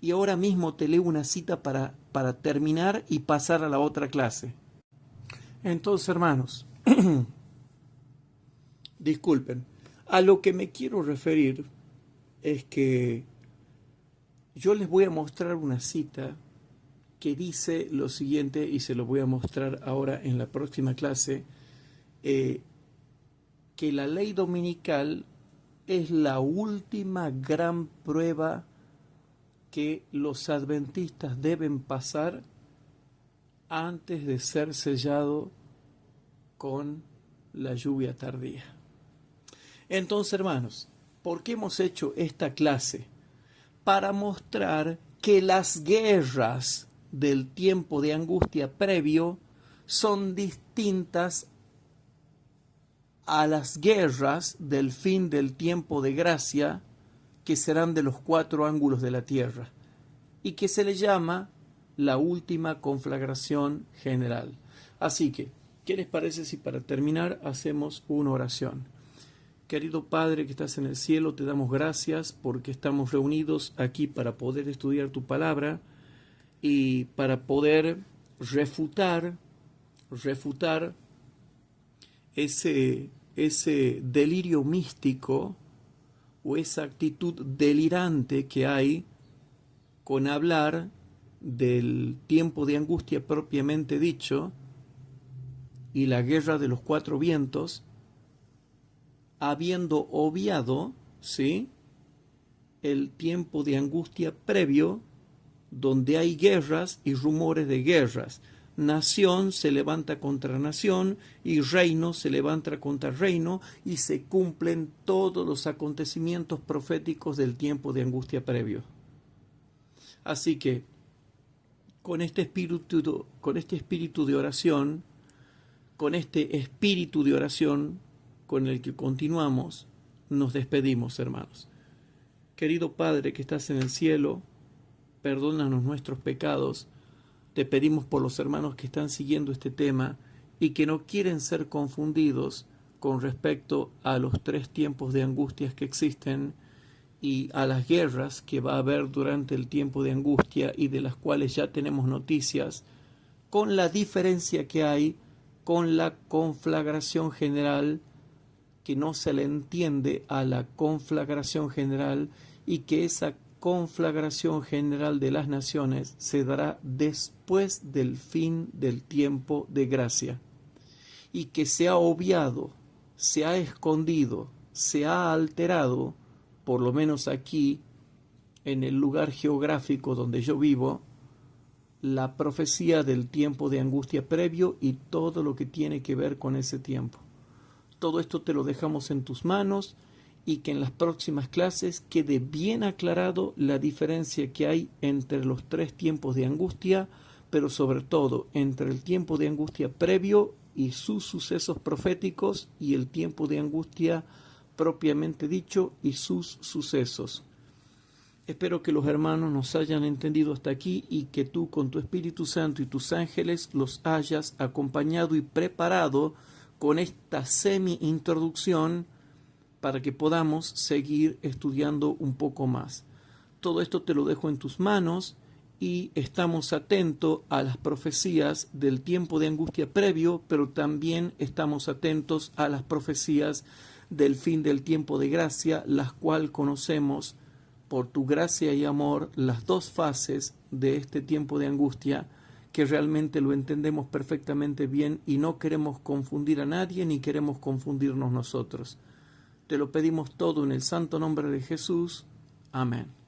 Y ahora mismo te leo una cita para terminar y pasar a la otra clase. Entonces, hermanos, disculpen, a lo que me quiero referir es que yo les voy a mostrar una cita que dice lo siguiente, y se lo voy a mostrar ahora en la próxima clase, que la ley dominical es la última gran prueba que los adventistas deben pasar antes de ser sellado con la lluvia tardía. Entonces, hermanos, ¿por qué hemos hecho esta clase? Para mostrar que las guerras del tiempo de angustia previo son distintas a las guerras del fin del tiempo de gracia, que serán de los 4 ángulos de la tierra, y que se le llama la última conflagración general. Así que, ¿qué les parece si para terminar hacemos una oración? Querido Padre que estás en el cielo, te damos gracias porque estamos reunidos aquí para poder estudiar tu palabra y para poder refutar ese delirio místico o esa actitud delirante que hay con hablar del tiempo de angustia propiamente dicho y la guerra de los 4 vientos, habiendo obviado, ¿sí?, el tiempo de angustia previo, donde hay guerras y rumores de guerras. Nación se levanta contra nación y reino se levanta contra reino, y se cumplen todos los acontecimientos proféticos del tiempo de angustia previo. Así que, con este espíritu de oración, con el que continuamos, nos despedimos, hermanos. Querido Padre que estás en el cielo, perdónanos nuestros pecados. Te pedimos por los hermanos que están siguiendo este tema y que no quieren ser confundidos con respecto a los 3 tiempos de angustias que existen y a las guerras que va a haber durante el tiempo de angustia y de las cuales ya tenemos noticias, con la diferencia que hay con la conflagración general, que no se le entiende a la conflagración general, y que esa conflagración general de las naciones se dará después del fin del tiempo de gracia, y que se ha obviado, se ha escondido, se ha alterado, por lo menos aquí, en el lugar geográfico donde yo vivo, la profecía del tiempo de angustia previo y todo lo que tiene que ver con ese tiempo. Todo esto te lo dejamos en tus manos, y que en las próximas clases quede bien aclarado la diferencia que hay entre los 3 tiempos de angustia, pero sobre todo entre el tiempo de angustia previo y sus sucesos proféticos, y el tiempo de angustia propiamente dicho y sus sucesos. Espero que los hermanos nos hayan entendido hasta aquí, y que tú con tu Espíritu Santo y tus ángeles los hayas acompañado y preparado con esta semi-introducción para que podamos seguir estudiando un poco más. Todo esto te lo dejo en tus manos, y estamos atentos a las profecías del tiempo de angustia previo, pero también estamos atentos a las profecías del fin del tiempo de gracia, las cuales conocemos por tu gracia y amor las 2 fases de este tiempo de angustia, que realmente lo entendemos perfectamente bien y no queremos confundir a nadie ni queremos confundirnos nosotros. Te lo pedimos todo en el santo nombre de Jesús. Amén.